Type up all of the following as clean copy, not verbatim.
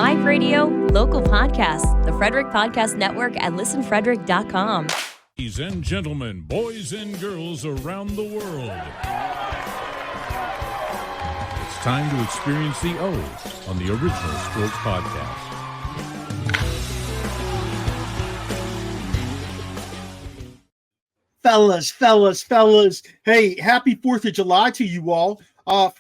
live radio, local podcasts, the Frederick Podcast Network at listenfrederick.com. Ladies and gentlemen, boys and girls around the world, it's time to experience the O's on the Original Sports Podcast. Fellas. Hey, happy 4th of July to you all.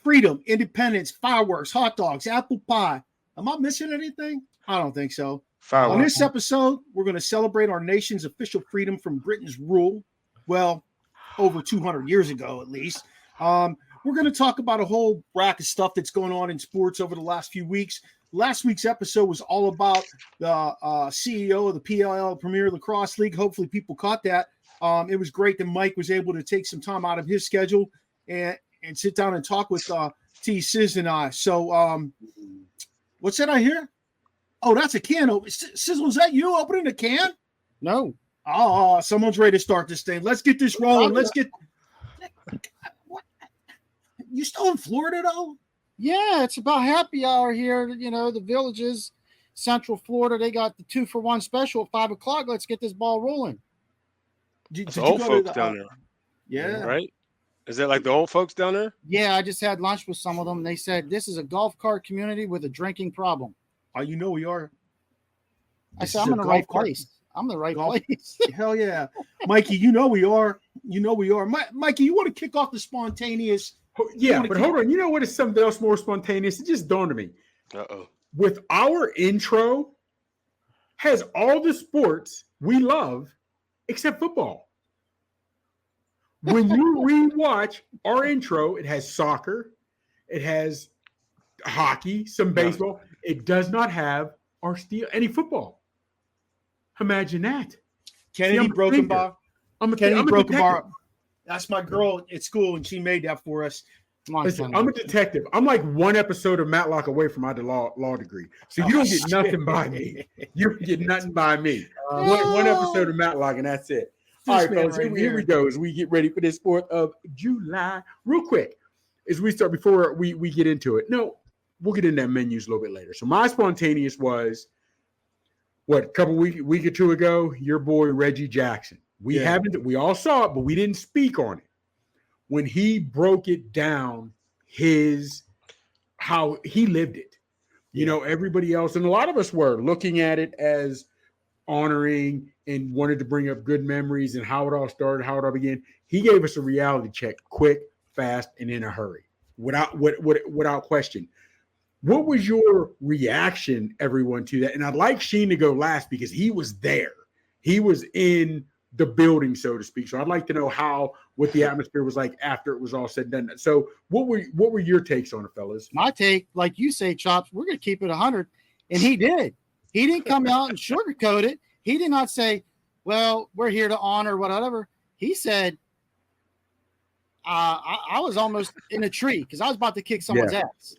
Freedom, independence, fireworks, hot dogs, apple pie. Am I missing anything? I don't think so. Fireworks. On this episode, we're going to celebrate our nation's official freedom from Britain's rule. Well, over 200 years ago, at least. We're going to talk about a whole rack of stuff that's going on in sports over the last few weeks. Last week's episode was all about the CEO of the PLL Premier Lacrosse League. Hopefully people caught that. It was great that Mike was able to take some time out of his schedule and sit down and talk with T-Siz and I. So what's that I hear? Oh, that's a can. Sizzle, is that you opening a can? No. Oh, someone's ready to start this thing. Let's get this rolling. What? You still in Florida, though? Yeah, it's about happy hour here. You know, the Villages, Central Florida, they got the 2-for-1 special at 5 o'clock. Let's get this ball rolling. Did you old folks down there. Yeah. Right? Is that like the old folks down there? Yeah, I just had lunch with some of them. They said this is a golf cart community with a drinking problem. Oh, you know we are. I said, I'm in the right place. I'm in the right place. Hell yeah. Mikey, you know we are. Mikey, you want to kick off the spontaneous? Yeah, but hold on. You know what is something else more spontaneous? It just dawned on me. Uh-oh. With our intro, has all the sports we love except football. When you rewatch our intro, it has soccer, it has hockey, some baseball. It does not have any football. Imagine that. Kennedy Brokenbar. Kennedy Brokenbar. That's my girl at school, and she made that for us. Listen, I'm a detective. I'm like one episode of Matlock away from my law degree. So you don't get nothing by me. You don't get nothing by me. One episode of Matlock, and that's it. All right, fellas, here we go as we get ready for this 4th of July. Real quick, as we start, before we get into it. No, we'll get into that menus a little bit later. So my spontaneous was, a couple week or two ago, your boy Reggie Jackson. We all saw it, but we didn't speak on it. When he broke it down, how he lived it. You know, everybody else, and a lot of us were looking at it as honoring and wanted to bring up good memories and how it all started, how it all began. He gave us a reality check, quick, fast, and in a hurry, without question. What was your reaction, everyone, to that? And I'd like Sheen to go last because he was there. He was in the building, so to speak. So I'd like to know what the atmosphere was like after it was all said and done. So what were your takes on it, fellas? My take, like you say, Chops, we're going to keep it 100. And he did. He didn't come out and sugarcoat it. He did not say, well, we're here to honor whatever. He said, I was almost in a tree because I was about to kick someone's ass.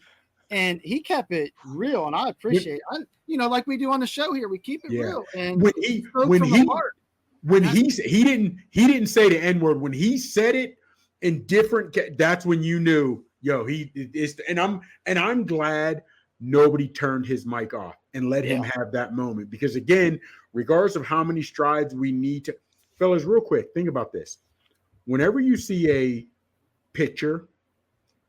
And he kept it real, and I appreciate it. Like we do on the show here, we keep it real. And he didn't say the N-word. When he said it in different, that's when you knew, he is. And I'm glad nobody turned his mic off and let him have that moment, because again, regardless of how many strides we need to, fellas, real quick, think about this. Whenever you see a picture,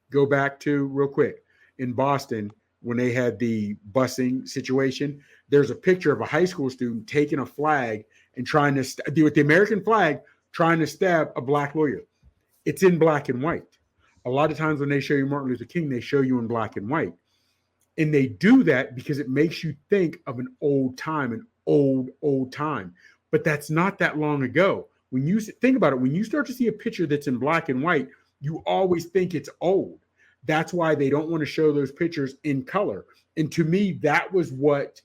go back to real quick in Boston when they had the busing situation, there's a picture of a high school student taking a flag and trying to with the American flag, trying to stab a black lawyer. It's in black and white. A lot of times when they show you Martin Luther King, they show you in black and white. And they do that because it makes you think of an old time. But that's not that long ago. When you think about it, when you start to see a picture that's in black and white, you always think it's old. That's why they don't want to show those pictures in color. And to me, that was what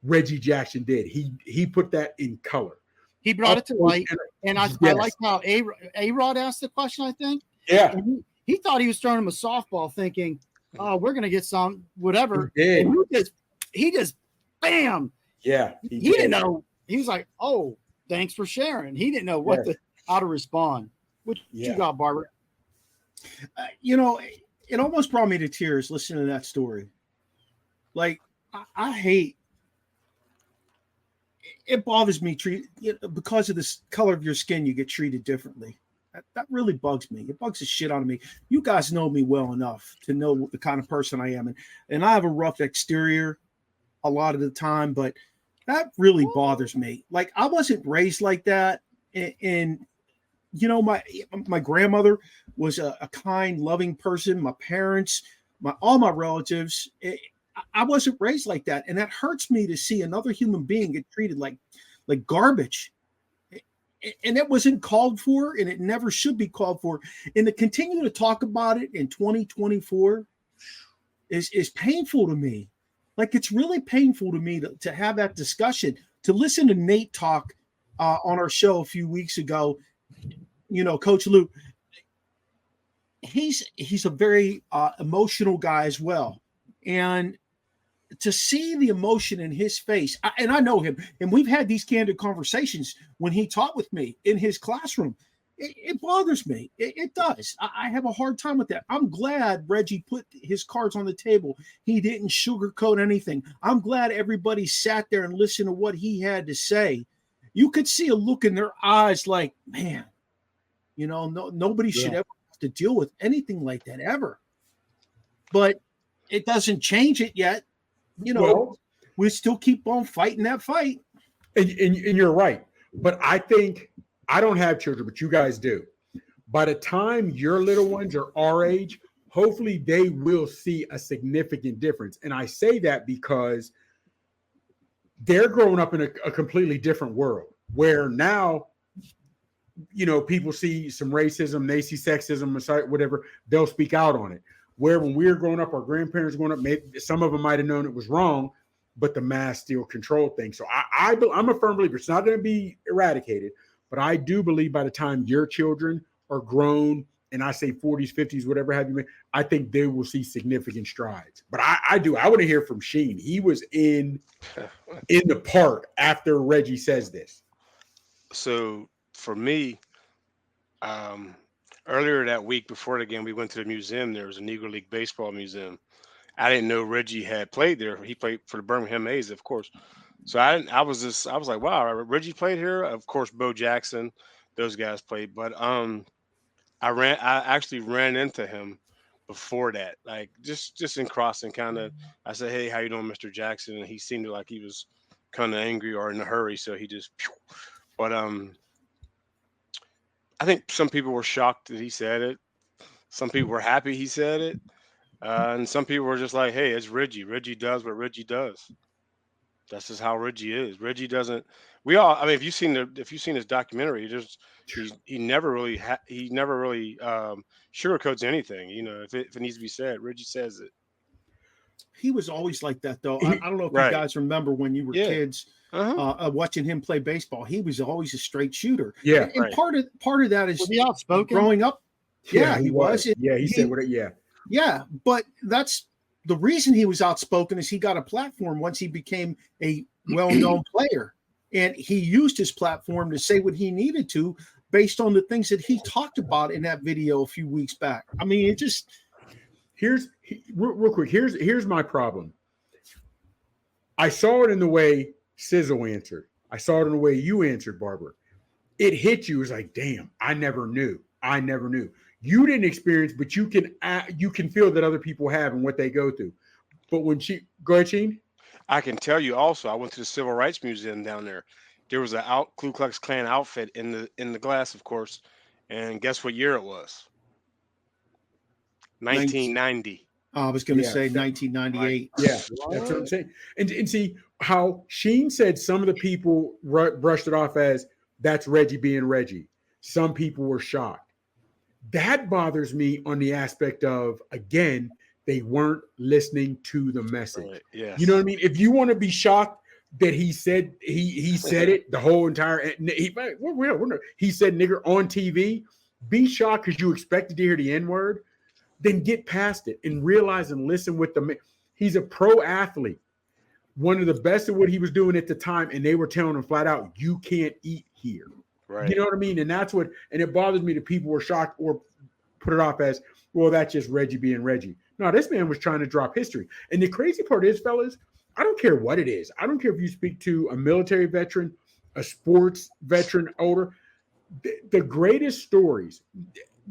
Reggie Jackson did. He put that in color. He brought it to light. And I like how A-Rod asked the question, I think. Yeah. And he thought he was throwing him a softball thinking, oh, we're going to get some, whatever. He did. And he just, bam. Yeah. He didn't know. He was like, oh, thanks for sharing. He didn't know how to respond. What you got, Barber? It almost brought me to tears listening to that story. Like, I hate. It bothers me because of this color of your skin. You get treated differently. That really bugs me. It bugs the shit out of me. You guys know me well enough to know the kind of person I am, and I have a rough exterior a lot of the time, but that really bothers me. Like, I wasn't raised like that, and you know, my grandmother was a kind, loving person. My parents, all my relatives. I wasn't raised like that, and that hurts me to see another human being get treated like garbage. And it wasn't called for, and it never should be called for. And to continue to talk about it in 2024 is painful to me. Like, it's really painful to me to have that discussion. To listen to Nate talk on our show a few weeks ago, you know, Coach Lou, he's a very emotional guy as well. And to see the emotion in his face, and I know him, and we've had these candid conversations when he taught with me in his classroom. It bothers me. It does. I have a hard time with that. I'm glad Reggie put his cards on the table. He didn't sugarcoat anything. I'm glad everybody sat there and listened to what he had to say. You could see a look in their eyes like, man, you know, nobody should ever have to deal with anything like that ever. But it doesn't change it yet. You know, we still keep on fighting that fight. And you're right. But I think, I don't have children, but you guys do. By the time your little ones are our age, hopefully they will see a significant difference. And I say that because they're growing up in a completely different world where now, you know, people see some racism, they see sexism, whatever, they'll speak out on it. Where when we were growing up, our grandparents growing up, maybe some of them might have known it was wrong, but the mass still controlled things. So I'm a firm believer. It's not going to be eradicated, but I do believe by the time your children are grown, and I say 40s, 50s, whatever have you, I think they will see significant strides. But I want to hear from Sheen. He was in the park after Reggie says this. So for me, earlier that week before the game, we went to the museum. There was a Negro League Baseball museum. I didn't know Reggie had played there. He played for the Birmingham A's, of course. So I was like, wow, Reggie played here. Of course, Bo Jackson, those guys played. But I actually ran into him before that, like just in crossing, kind of. I said, hey, how you doing, Mr. Jackson? And he seemed like he was kind of angry or in a hurry, so he just. But I think some people were shocked that he said it. Some people were happy he said it. And some people were just like, hey, it's Reggie. Reggie does what Reggie does. That's just how Reggie is. Reggie doesn't. I mean, if you've seen his documentary, he never really sugarcoats anything. You know, if it needs to be said, Reggie says it. He was always like that, though. I don't know if you guys remember when you were kids watching him play baseball. He was always a straight shooter. Yeah, and part of that is Was he outspoken? Growing up. Yeah, he was. He said what? Yeah, but that's the reason he was outspoken is he got a platform once he became a well-known player, and he used his platform to say what he needed to based on the things that he talked about in that video a few weeks back. I mean, it just real quick. Here's my problem. I saw it in the way Sizzle answered. I saw it in the way you answered, Barber. It hit you. It was like, damn, I never knew. You didn't experience, but you can feel that other people have and what they go through. But when go ahead, Sheen. I can tell you also, I went to the Civil Rights Museum down there. There was a Ku Klux Klan outfit in the glass, of course. And guess what year it was? 1990. I was going to say 1998. Yeah, that's what I'm saying. And see how Sheen said some of the people brushed it off as that's Reggie being Reggie. Some people were shocked. That bothers me on the aspect of, again, they weren't listening to the message. Right. Yes. You know what I mean? If you want to be shocked that he said he said it, the whole entire he said nigger on TV, be shocked because you expected to hear the N-word, then get past it and realize and listen with he's a pro athlete, one of the best at what he was doing at the time, and they were telling him flat out, you can't eat here. Right. You know what I mean? And that's and it bothers me that people were shocked or put it off as, well, that's just Reggie being Reggie. No, this man was trying to drop history. And the crazy part is, fellas, I don't care what it is. I don't care if you speak to a military veteran, a sports veteran, older. The greatest stories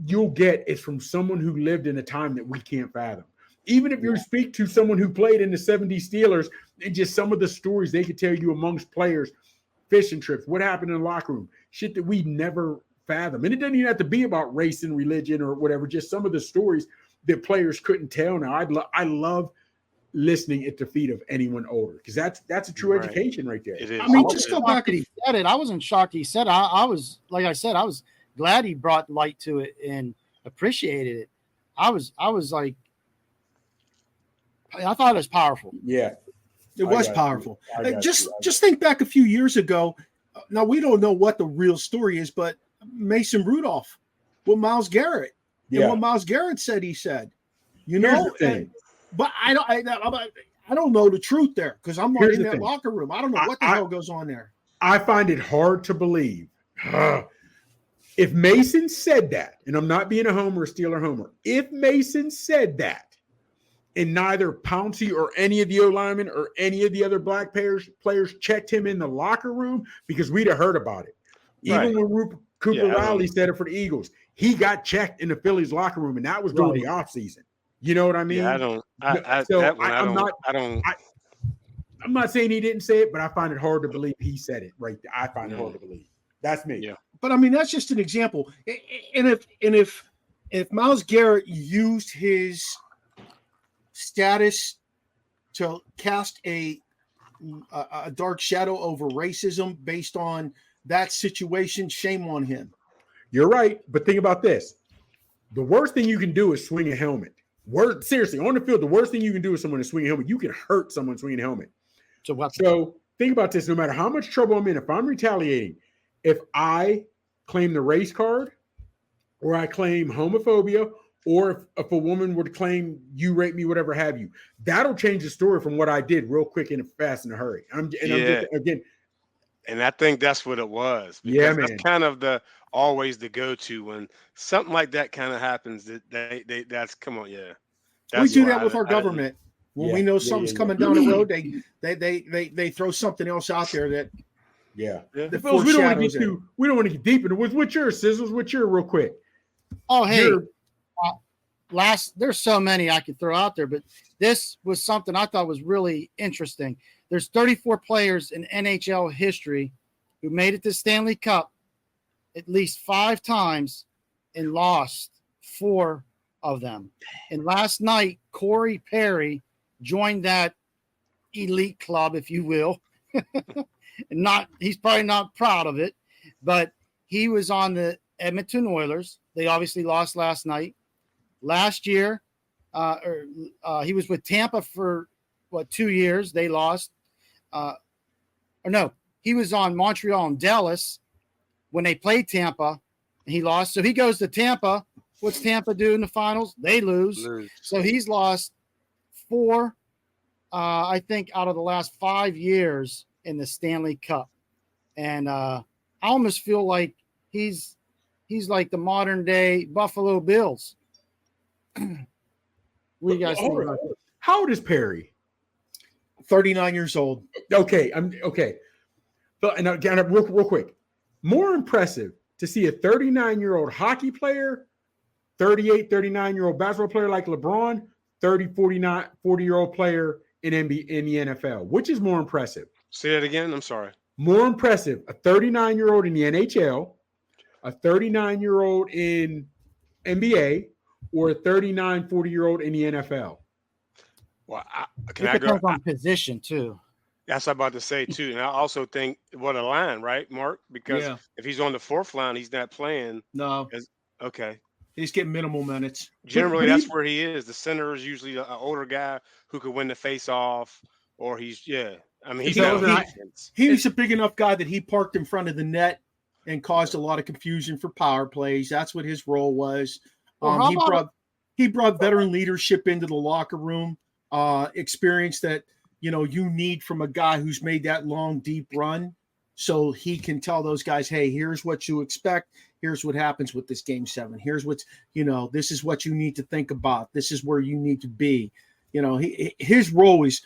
you'll get is from someone who lived in a time that we can't fathom. Even if you speak to someone who played in the 70s Steelers and just some of the stories they could tell you amongst players, fishing trips, what happened in the locker room, shit that we never fathom. And it doesn't even have to be about race and religion or whatever, just some of the stories that players couldn't tell. Now, I love listening at the feet of anyone older because that's a true education right there. It is. I mean, just go back and he said it. I wasn't shocked he said it. I was, like I said, I was glad he brought light to it and appreciated it. I was like, I thought it was powerful. Yeah. It was powerful. Just think back a few years ago. Now, we don't know what the real story is, but Mason Rudolph with Myles Garrett. And what Myles Garrett said, he said, but I don't know the truth there because I'm not in that locker room. I don't know what the hell goes on there. I find it hard to believe. If Mason said that, and I'm not being a homer or Steeler homer, if Mason said that, and neither Pouncey or any of the O-linemen or any of the other black players checked him in the locker room, because we'd have heard about it. Even when Cooper Riley said it for the Eagles, he got checked in the Phillies locker room, and that was during the offseason. You know what I mean? Yeah, I'm not saying he didn't say it, but I find it hard to believe he said it right there. I find it hard to believe. That's me. Yeah. But I mean, that's just an example. And if Myles Garrett used his status to cast a dark shadow over racism based on that situation, shame on him. You're right, but think about this. The worst thing you can do is swing a helmet. Seriously, on the field, the worst thing you can do is someone to swing a helmet. You can hurt someone swinging a helmet. So think about this. No matter how much trouble I'm in, if I'm retaliating, if I claim the race card or I claim homophobia, or if a woman would claim you rape me, whatever have you, that'll change the story from what I did real quick and fast in a hurry. I'm just, and I think that's what it was. Yeah, man. That's kind of always the go-to when something like that kind of happens. That's come on, yeah. We do that with our government. When we know something's coming down the road, they throw something else out there that. Yeah. That we don't want to get deep into it. What's yours, Sizzles? What's your real quick? Oh, hey. There's so many I could throw out there, but this was something I thought was really interesting. There's 34 players in NHL history who made it to Stanley Cup at least 5 times and lost 4 of them. And last night, Corey Perry joined that elite club, if you will. He's probably not proud of it, but he was on the Edmonton Oilers. They obviously lost last night. Last year, he was with Tampa for 2 years. They lost. He was on Montreal and Dallas when they played Tampa, and he lost. So he goes to Tampa. What's Tampa do in the finals? They lose. So he's lost 4, I think, out of the last 5 years in the Stanley Cup. And I almost feel like he's like the modern day Buffalo Bills. What do you guys think about that? How old is Perry? 39 years old. Okay. But and again, real quick. More impressive to see a 39-year-old hockey player, 39-year-old basketball player like LeBron, 40-year-old player in the NFL. Which is more impressive? Say that again. I'm sorry. More impressive, a 39-year-old in the NHL, a 39-year-old in NBA, or a 40-year-old in the NFL? Well, it depends on position too. That's what I'm about to say too. And I also think what a line, right, Mark? Because if he's on the 4th line, he's not playing. No. Okay. He's getting minimal minutes. Generally, that's where he is. The center is usually an older guy who could win the face-off, or he's I mean, he's a big enough guy that he parked in front of the net and caused a lot of confusion for power plays. That's what his role was. He brought veteran leadership into the locker room, experience that you need from a guy who's made that long, deep run, so he can tell those guys, hey, here's what you expect. Here's what happens with this game 7. Here's what's this is what you need to think about. This is where you need to be. His role is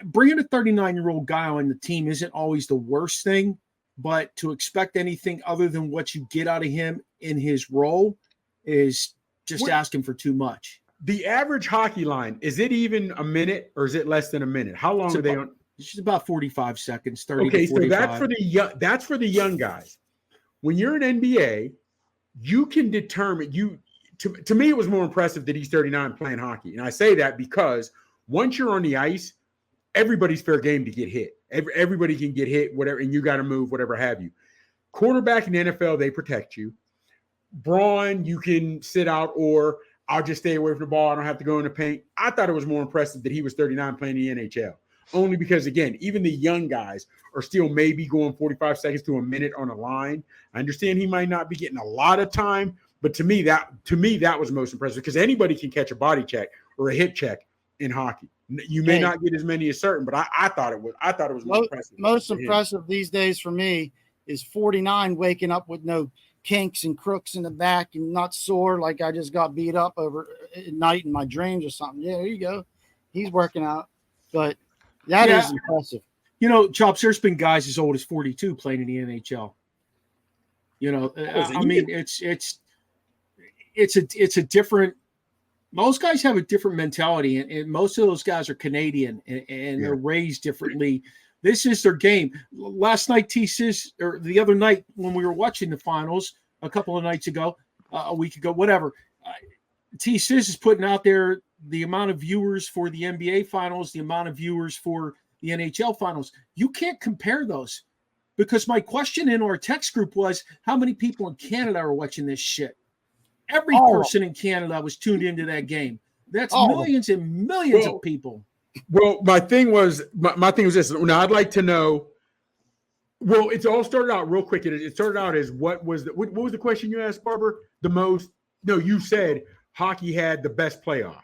bringing a 39-year-old guy on the team isn't always the worst thing, but to expect anything other than what you get out of him in his role is just asking for too much. The average hockey line, is it even a minute or is it less than a minute? How long are they on? It's just about 45 seconds, 30 to 45. So that's for the young guys. When you're an NBA, you can determine to me, it was more impressive that he's 39 playing hockey. And I say that because once you're on the ice, everybody's fair game to get hit. Everybody can get hit, whatever, and you got to move, whatever have you. Quarterback in the NFL, they protect you. Braun, you can sit out, or I'll just stay away from the ball. I don't have to go in the paint. I thought it was more impressive that he was 39 playing the NHL. Only because, again, even the young guys are still maybe going 45 seconds to a minute on a line. I understand he might not be getting a lot of time, but to me that was most impressive because anybody can catch a body check or a hip check in hockey. You may not get as many as certain, but I thought it was more impressive. Most impressive these days for me is 49 waking up with no kinks and crooks in the back and not sore like I just got beat up over at night in my dreams or something. Yeah, there you go. He's working out, but that is impressive. You know, Chops, there's been guys as old as 42 playing in the NHL. You know, I mean, it's a different. Most guys have a different mentality, and most of those guys are Canadian, and they're raised differently. This is their game. Last night, T-Siz, or the other night when we were watching the finals, a couple of nights ago, a week ago, whatever, T-Siz is putting out there the amount of viewers for the NBA finals, the amount of viewers for the NHL finals. You can't compare those because my question in our text group was, how many people in Canada are watching this shit? Every person in Canada was tuned into that game. That's millions and millions of people. Well, my thing was this. Now, I'd like to know. Well, it's all started out real quick. It started out as what was the question you asked, Barber? You said hockey had the best playoffs.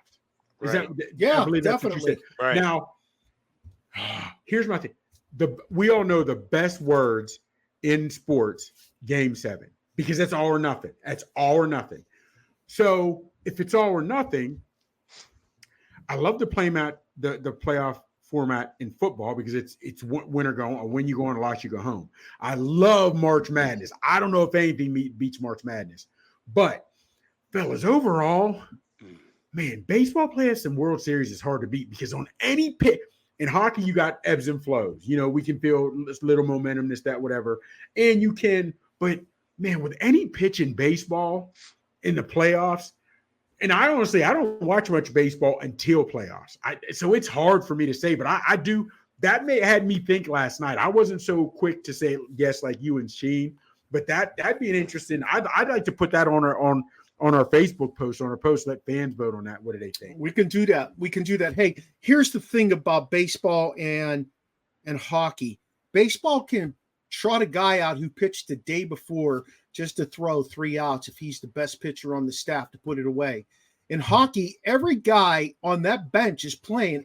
Is that? Yeah, I believe that's definitely. What you said. Right. Now, here's my thing. We all know the best words in sports, Game 7, because that's all or nothing. That's all or nothing. So if it's all or nothing, I love the playoff format in football because it's win or go, or when you go on a lot, you go home. I love March Madness. I don't know if anything beats March Madness, but fellas, overall, man, baseball playoffs and World Series is hard to beat because on any pick in hockey, you got ebbs and flows. You know, we can feel this little momentum, this, that, whatever, and you can. But man, with any pitch in baseball in the playoffs. And I don't watch much baseball until playoffs. So it's hard for me to say, but I do. That had me think last night. I wasn't so quick to say yes like you and Sheen, but that'd be an interesting. I'd like to put that on our Facebook post, on our post. Let fans vote on that. What do they think? We can do that. Hey, here's the thing about baseball and hockey. Baseball can trot a guy out who pitched the day before just to throw 3 outs if he's the best pitcher on the staff to put it away. In hockey, every guy on that bench is playing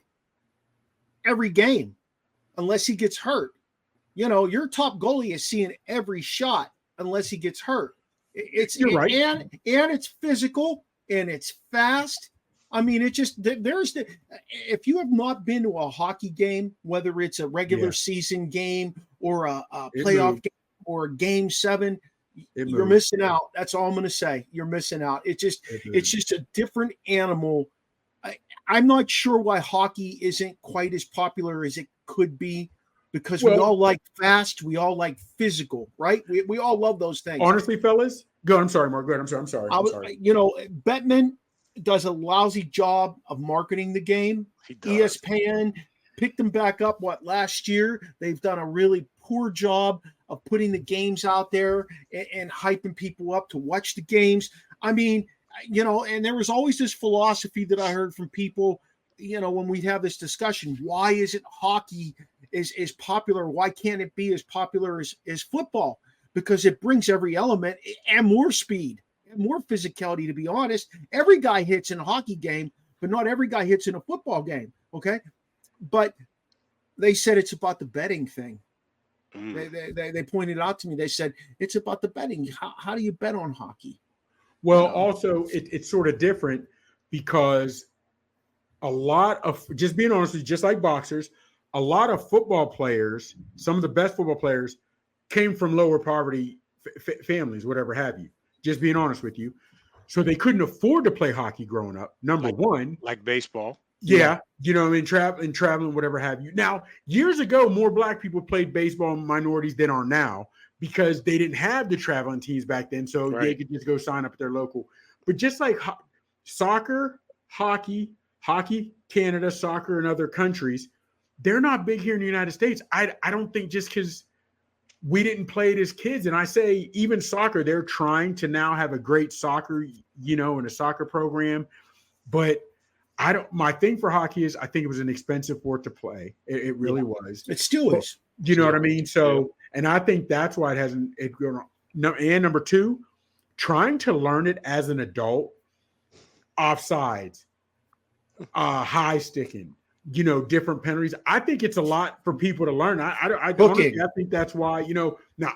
every game unless he gets hurt. You know, your top goalie is seeing every shot unless he gets hurt. You're right. And it's physical and it's fast. I mean, if you have not been to a hockey game, whether it's a regular season game or a playoff game or a Game 7, you're missing out. That's all I'm going to say. You're missing out. It's just a different animal. I'm not sure why hockey isn't quite as popular as it could be because we all like fast. We all like physical, right? We all love those things. Honestly, fellas, go ahead. I'm sorry, Mark. Go ahead. I'm sorry. You know, Bettman does a lousy job of marketing the game. ESPN picked them back up last year. They've done a really poor job of putting the games out there and hyping people up to watch the games. I mean, you know, and there was always this philosophy that I heard from people, you know, when we have this discussion, why isn't hockey is popular? Why can't it be as popular as football? Because it brings every element and more speed. More physicality, to be honest. Every guy hits in a hockey game, but not every guy hits in a football game. Okay. But they said it's about the betting thing. They pointed out to me, they said, it's about the betting. How do you bet on hockey? Well, also it's sort of different because a lot of, just being honest with you, just like boxers, a lot of football players, some of the best football players, came from lower poverty families, whatever have you. Just being honest with you. So they couldn't afford to play hockey growing up, number one. Like baseball. Yeah, you know, traveling, whatever have you. Now, years ago, more black people played baseball minorities than are now because they didn't have the traveling teams back then, so they could just go sign up at their local. But just like soccer, hockey, Canada, soccer in other countries, they're not big here in the United States. I don't think just because we didn't play it as kids. And I say even soccer, they're trying to now have a great soccer, you know, and a soccer program. But my thing for hockey is I think it was an expensive sport to play. It really was. It still is. You know what I mean? So, and I think that's why it hasn't grown. And number two, trying to learn it as an adult, offsides, high sticking, you know, different penalties. I think it's a lot for people to learn. I honestly, I think that's why, you know, now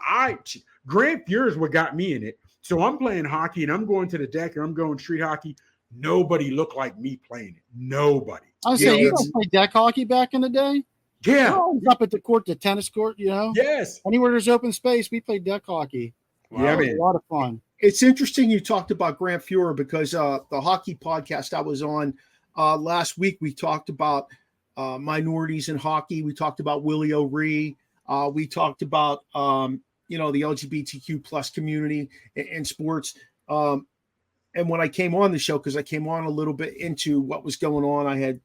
Grant Fuhr is what got me in it. So I'm playing hockey and I'm going to the deck and I'm going street hockey. Nobody looked like me playing it. Nobody. I was saying, you guys played deck hockey back in the day? Yeah. We're always up at the court, the tennis court, you know? Yes. Anywhere there's open space, we played deck hockey. Wow. Yeah, man. A lot of fun. It's interesting you talked about Grant Fuhr because the hockey podcast I was on last week, we talked about minorities in hockey. We talked about Willie O'Ree. We talked about, you know, the LGBTQ plus community in sports. And when I came on the show, because I came on a little bit into what was going on,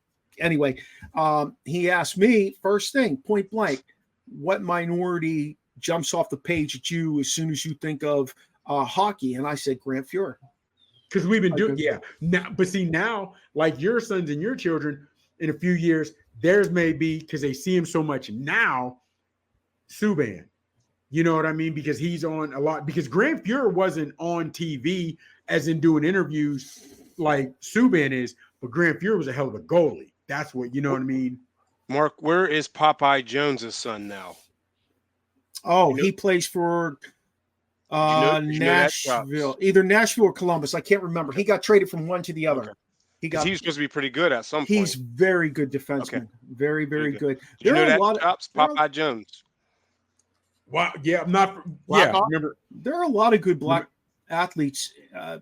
he asked me first thing, point blank, what minority jumps off the page at you as soon as you think of hockey? And I said, Grant Fuhr. Because we've been doing, now, but see now, like your sons and your children in a few years, theirs may be, because they see him so much now, Subban. You know what I mean? Because he's on a lot, because Grant Fuhr wasn't on TV as in doing interviews like Subban is, but Grant Fuhr was a hell of a goalie. That's what, you know what I mean? Mark, where is Popeye Jones's son now? Oh, he plays for Nashville, either Nashville or Columbus. I can't remember. He got traded from one to the other. Okay. He was supposed to be pretty good at some point. He's very good defenseman. Okay. Very, very good. Did you know that, Chops? Popeye Jones. Wow. Yeah, I'm not. Yeah, remember. There are a lot of good black athletes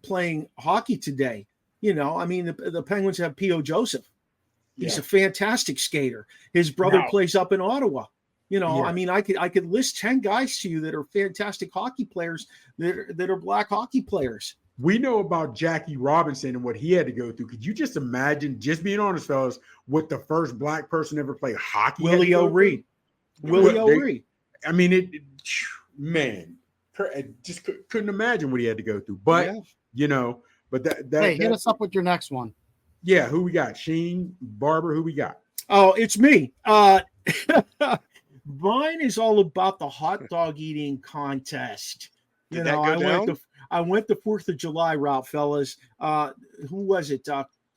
playing hockey today. You know, I mean, the Penguins have P.O. Joseph. He's a fantastic skater. His brother plays up in Ottawa. You know, I mean, I could list 10 guys to you that are fantastic hockey players that are black hockey players. We know about Jackie Robinson and what he had to go through. Could you just imagine, just being honest, fellas, what the first black person ever played hockey? Willie O'Ree. Willie O'Ree. I mean, man, I just couldn't imagine what he had to go through. But, you know, but hit us up with your next one. Yeah, who we got? Sheen, Barber, who we got? Oh, it's me. Mine is all about the hot dog eating contest. Did that go down? I went the 4th of July route, fellas. Who was it?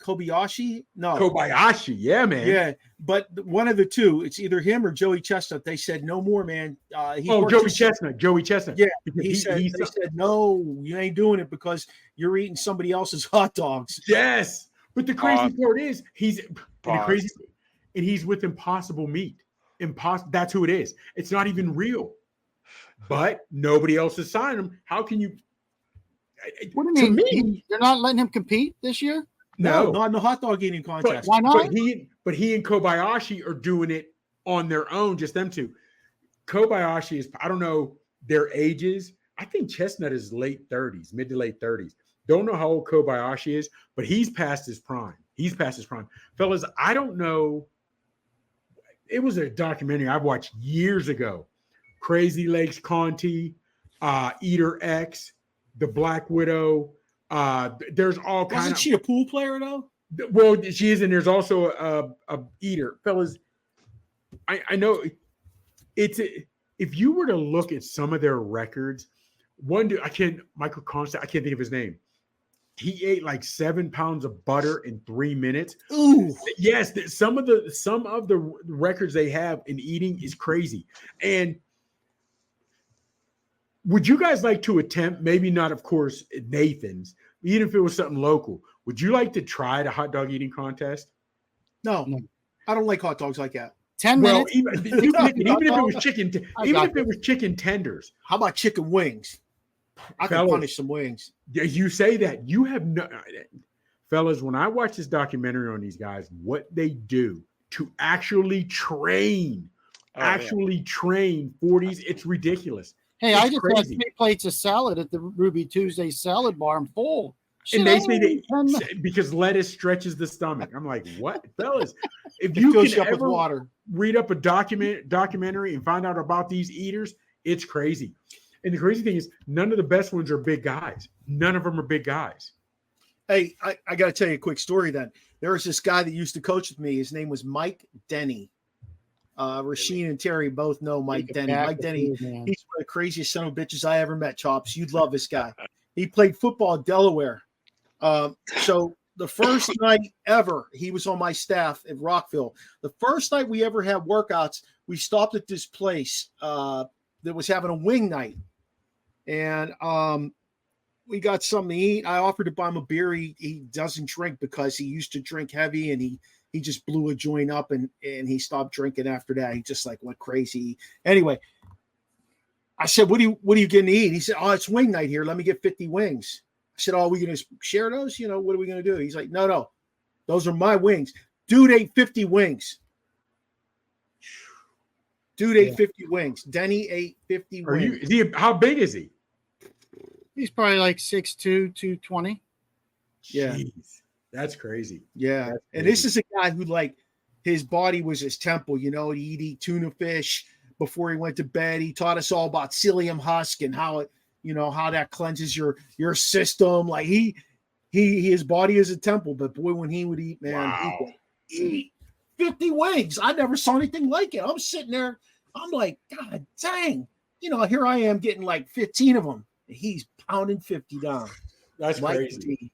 Kobayashi? No. Kobayashi, yeah, man. Yeah, but one of the two. It's either him or Joey Chestnut. They said, no more, man. Joey Chestnut. Yeah, they said, no, you ain't doing it because you're eating somebody else's hot dogs. Yes, but the crazy part is he's with Impossible Meat. That's who it is. It's not even real. But nobody else is signing him. How can you? What do you mean? You're not letting him compete this year? No, not in the hot dog eating contest. Why not? But he and Kobayashi are doing it on their own, just them two. Kobayashi is, I don't know their ages. I think Chestnut is late 30s, mid to late 30s. Don't know how old Kobayashi is, but he's past his prime. Fellas, I don't know. It was a documentary I watched years ago. Crazy Legs Conti, Eater X, The Black Widow. There's all kinds. Wasn't she a pool player though? Well, she is, and there's also a eater, fellas. I know if you were to look at some of their records, Michael Constant, I can't think of his name. He ate like 7 pounds of butter in 3 minutes. Ooh, yes, some of the records they have in eating is crazy. And would you guys like to attempt, maybe not, of course, Nathan's, even if it was something local, would you like to try the hot dog eating contest? No. I don't like hot dogs like that. 10 Well, minutes. even if it was chicken tenders. How about chicken wings? I can Fellas, punish some wings. You say that you have no, fellas. When I watch this documentary on these guys, what they do to actually train, train 40s, it's ridiculous. Hey, It's I just had crazy. 3 plates of salad at the Ruby Tuesday salad bar. I'm full. And they say And because lettuce stretches the stomach. I'm like, what, fellas? If It you fills can you up with ever water. read up a documentary and find out about these eaters, it's crazy. And the crazy thing is, none of the best ones are big guys. None of them are big guys. Hey, I got to tell you a quick story then. There was this guy that used to coach with me. His name was Mike Denny. Rashene and Terry both know Mike Denny. Mike Denny, he's one of the craziest son of bitches I ever met, Chops. You'd love this guy. He played football at Delaware. So the first night ever, he was on my staff at Rockville. The first night we ever had workouts, we stopped at this place that was having a wing night. And we got something to eat. I offered to buy him a beer. He doesn't drink because he used to drink heavy, and he just blew a joint up and he stopped drinking after that. He just like went crazy. Anyway, I said, what are you getting to eat? He said, oh, it's wing night here. Let me get 50 wings. I said, oh, are we going to share those? You know, what are we going to do? He's like, no, those are my wings. Dude ate 50 wings. Dude ate 50 wings. Denny ate 50 wings. How big is he? he's probably like 6'2", 220. Yeah. Jeez, that's crazy. Yeah. That's And crazy. this is a guy who, like, his body was his temple. You know, he'd eat tuna fish before he went to bed. He taught us all about psyllium husk and how it, you know, how that cleanses your system. Like his body is a temple, but boy, when he would eat, man, Wow. he would eat 50 wings. I never saw anything like it. I'm sitting there, I'm like, God dang, you know, here I am getting like 15 of them. And he's pounding 50 down. That's Mike crazy. D.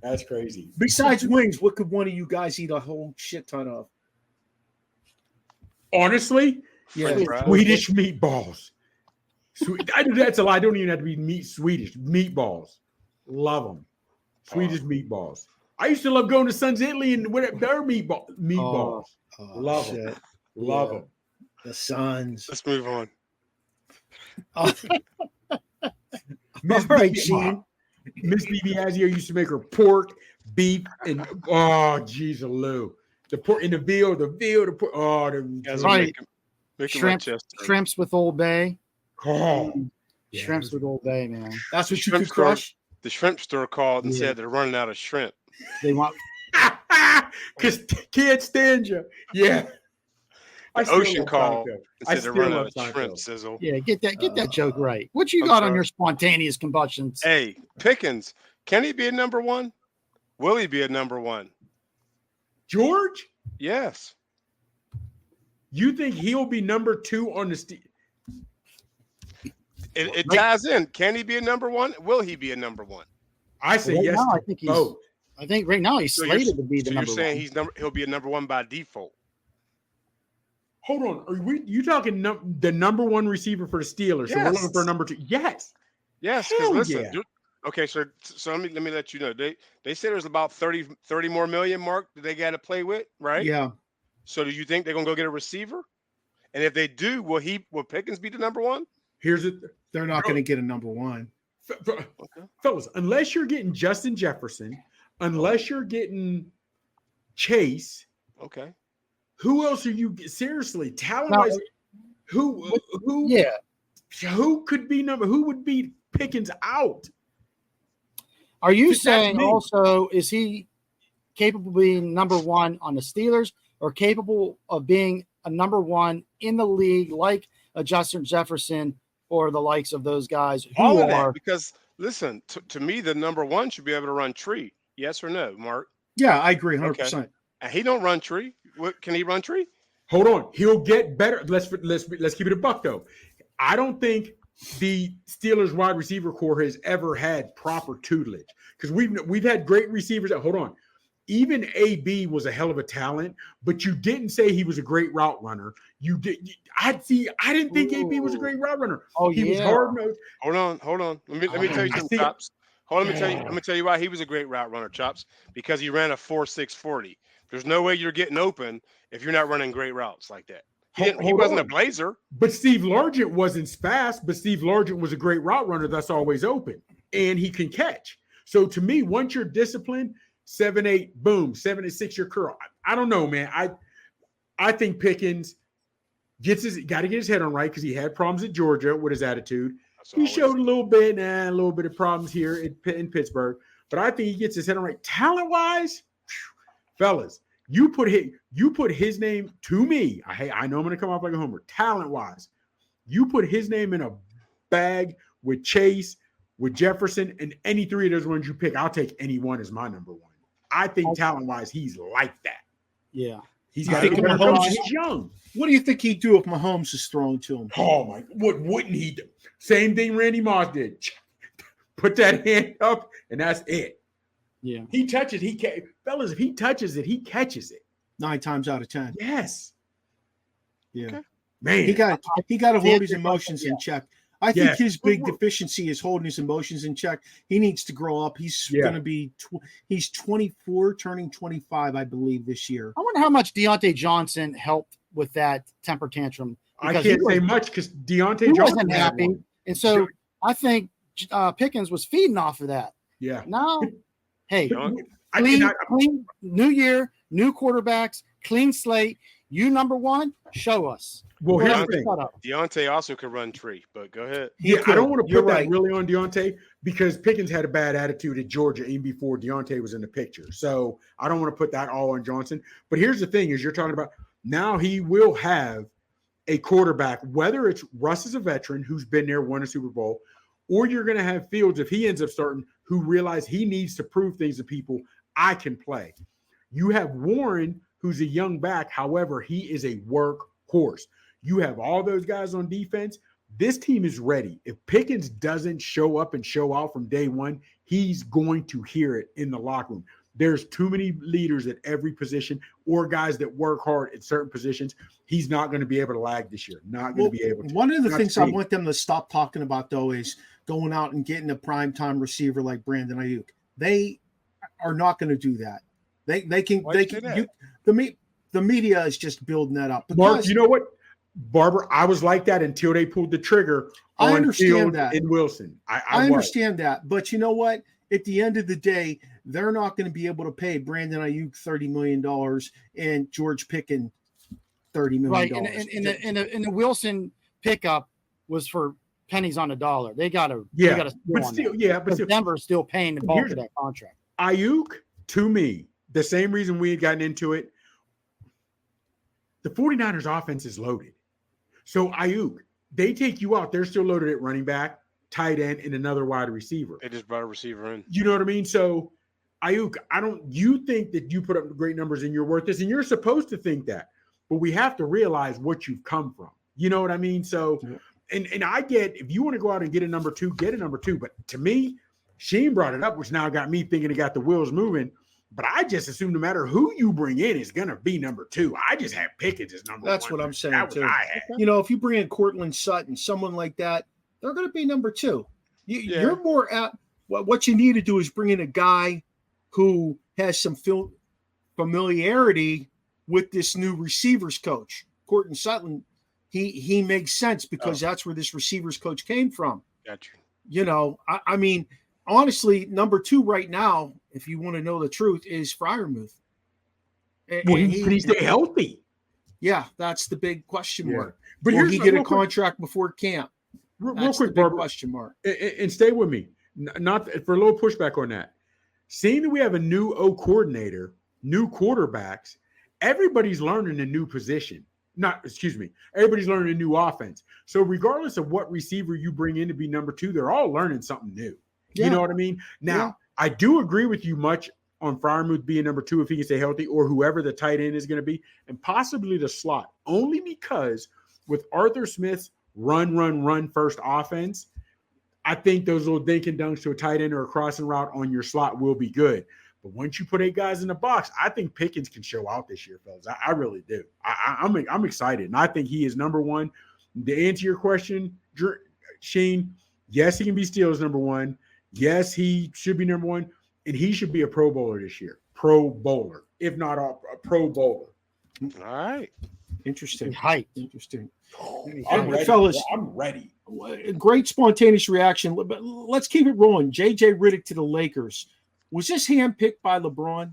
That's crazy. Besides wings, what could one of you guys eat a whole shit ton of? Honestly, Yeah. French fries. Swedish meatballs. That's a lie. I don't even have to be Swedish meatballs. Love them. Swedish meatballs. I used to love going to Sun's Italy and with their meatballs. Oh, Love shit. them. Love Yeah. them. The Suns. Let's move on. Oh, Miss all right, BB Gene. Miss Bibiazio used to make her pork, beef, and oh, geez, Lou. The pork in the veal, the pork. Oh, Guys the are Right. making my Shrimp, chest hurt. shrimps with Old Bay. oh. Yeah, Shrimps with Old Bay, man. That's what you Shrimp could store. crush. The shrimp store called and Yeah. said they're running out of shrimp. They want Because can't stand you. Yeah. I still Ocean love called Seinfeld. and I said they're still running love out of shrimp, Seinfeld. Sizzle. yeah, get that joke right. What you I'm got on sorry. your spontaneous combustions? Hey, Pickens, can he be a number one? Will he be a number one? George, Yes. you think he'll be number 2 on the It ties in. Can he be a number one? Will he be a number one? I say Right yes now, to I think he's both. I think right now he's So you're- slated to be the So you're number saying one. he'll be a number one by default? Hold on. Are you talking the number 1 receiver for the Steelers? So we're looking for a Yes. number 2. Yes. Yes, because Hell listen, yeah. dude, okay, so let me let you know. They say there's about 30 more million mark that they got to play with, right? Yeah. So do you think they're gonna go get a receiver? And if they do, will Pickens be the number one? Here's it. They're not going to get a number one. Fellas, unless you're getting Justin Jefferson, unless you're getting Chase, Okay. who else are you seriously talent-wise? Who Yeah. who could be who would be Pickens out? Are you That's saying me. also is he capable of being number one on the Steelers or capable of being a number one in the league like a Justin Jefferson or the likes of those guys who All of are that, because listen, to me, the number one should be able to run tree. Yes or no, Mark? Yeah, I agree 100%. And he don't run tree. Can he run tree? Hold on, he'll get better. Let's keep it a buck though. I don't think the Steelers wide receiver core has ever had proper tutelage because we've had great receivers. Hold on, even AB was a hell of a talent, but you didn't say he was a great route runner. You did. I didn't think AB was a great route runner. Oh, He was yeah. hard nosed. Hold on. Let me tell you I something, see it. Chops. Hold on, let me tell you why he was a great route runner, Chops. Because he ran a 4.6 40. There's no way you're getting open if you're not running great routes like that. He Hold wasn't on. a blazer. But Steve Largent wasn't fast, but Steve Largent was a great route runner that's always open, and he can catch. So to me, once you're disciplined, 7-8, boom, 7-6, your curl. I don't know, man. I think Pickens got to get his head on right because he had problems at Georgia with his attitude. He showed a little bit of problems here in Pittsburgh, but I think he gets his head on right. Talent-wise, fellas, you put his name to me. I know I'm going to come off like a homer. Talent-wise, you put his name in a bag with Chase, with Jefferson, and any three of those ones you pick, I'll take any one as my number one. I think talent-wise, he's like that. Yeah. He's got he's young. What do you think he'd do if Mahomes is throwing to him? Oh, my. What wouldn't he do? Same thing Randy Moss did. Put that hand up, and that's it. Yeah. He touches, fellas, if he touches it, he catches it. 9 times out of 10. Yes. Yeah. Okay. Man. He got to hold his emotions in check. I think his big deficiency is holding his emotions in check. He needs to grow up. He's going to be he's 24, turning 25, I believe, this year. I wonder how much Deontay Johnson helped with that temper tantrum. I can't say much because Deontay Johnson wasn't happy. And so I think Pickens was feeding off of that. Yeah. Now, hey, clean new year, new quarterbacks, clean slate. You number one, show us. Well, here's the thing. Deontay also could run tree, but go ahead. I don't want to put that really on Deontay because Pickens had a bad attitude at Georgia even before Deontay was in the picture. So I don't want to put that all on Johnson. But here's the thing is you're talking about now he will have a quarterback, whether it's Russ is a veteran who's been there, won a Super Bowl, or you're going to have Fields, if he ends up starting, who realize he needs to prove things to people, I can play. You have Warren, who's a young back. However, he is a workhorse. You have all those guys on defense. This team is ready. If Pickens doesn't show up and show out from day one, he's going to hear it in the locker room. There's too many leaders at every position or guys that work hard at certain positions. He's not going to be able to lag this year. Not going to be able to. One of the things I want them to stop talking about, though, is going out and getting a primetime receiver like Brandon Ayuk. They are not going to do that. The media is just building that up. Mark, you know what? Barber, I was like that until they pulled the trigger on I understand Field that. and Wilson. I understand that. But you know what? At the end of the day, they're not going to be able to pay Brandon Ayuk $30 million and George Pickens $30 million. Right. And the Wilson pickup was for pennies on the dollar. They got to but Denver's still paying the bulk of that contract. Ayuk, to me, the same reason we had gotten into it, the 49ers offense is loaded. So Ayuk, they take you out. They're still loaded at running back, tight end, and another wide receiver. They just brought a receiver in. You know what I mean? So Ayuk, you think that you put up great numbers and you're worth this, and you're supposed to think that. But we have to realize what you've come from. You know what I mean? So, and I get, if you want to go out and get a number two, get a number two. But to me, Sheen brought it up, which now got me thinking it got the wheels moving. But I just assume no matter who you bring in is going to be number two. I just have Pickens as number one. That's what I'm saying, too. You know, if you bring in Cortland Sutton, someone like that, they're going to be number two. You're more at what you need to do is bring in a guy who has some familiarity with this new receivers coach. Cortland Sutton, he makes sense because that's where this receivers coach came from. Gotcha. You know, I mean, honestly, number two right now, if you want to know the truth, is Freiermuth. Can he stay healthy? Yeah, that's the big question mark. But will he get a contract before camp? Real quick, Barbara, question mark. And stay with me. Not for a little pushback on that. Seeing that we have a new coordinator, new quarterbacks, everybody's learning a new position. Everybody's learning a new offense. So regardless of what receiver you bring in to be number two, they're all learning something new. You know what I mean? Now, I do agree with you much on Freiermuth being number two if he can stay healthy, or whoever the tight end is going to be, and possibly the slot, only because with Arthur Smith's run first offense, I think those little dink and dunks to a tight end or a crossing route on your slot will be good. But once you put 8 guys in the box, I think Pickens can show out this year, fellas. I really do. I'm excited, and I think he is number one. To answer your question, Sheen, yes, he can be Steelers number one. Yes, he should be number one, and he should be a Pro Bowler this year. Pro Bowler. if not a Pro Bowler. All right. Interesting. Height. Interesting. I'm ready, fellas. I'm ready. Great spontaneous reaction. But let's keep it rolling. JJ Redick to the Lakers. Was this handpicked by LeBron?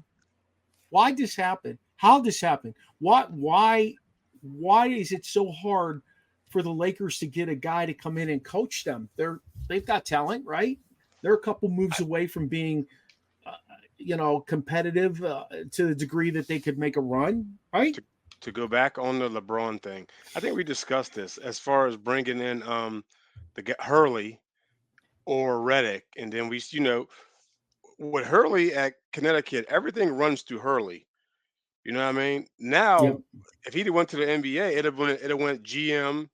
Why did this happen? How did this happen? Why is it so hard for the Lakers to get a guy to come in and coach them? They've got talent, right? They're a couple moves away from being, competitive to the degree that they could make a run, right? To go back on the LeBron thing, I think we discussed this as far as bringing in the Hurley or Redick, and then we, with Hurley at Connecticut, everything runs through Hurley. You know what I mean? Now, Yep. if he'd went to the NBA, it'd went GM,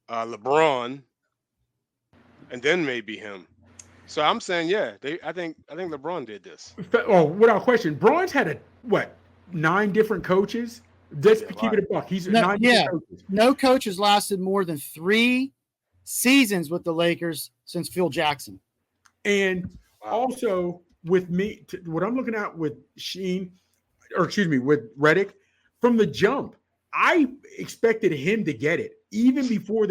LeBron, and then maybe him. So I'm saying, yeah, I think LeBron did this. Oh, without question, Braun's had 9 different coaches. Just to keep it a buck. He's 9 different coaches. No coach has lasted more than 3 seasons with the Lakers since Phil Jackson. And also with me, what I'm looking at with with Redick, from the jump, I expected him to get it. Even before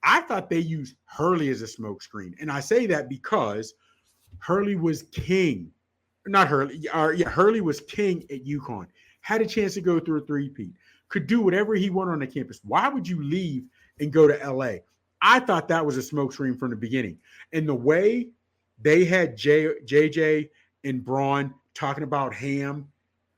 I thought they used Hurley as a smokescreen. And I say that because Hurley was king. Not Hurley. Hurley was king at UConn. Had a chance to go through a three-peat. Could do whatever he wanted on the campus. Why would you leave and go to LA? I thought that was a smokescreen from the beginning. And the way they had JJ and Braun talking about Ham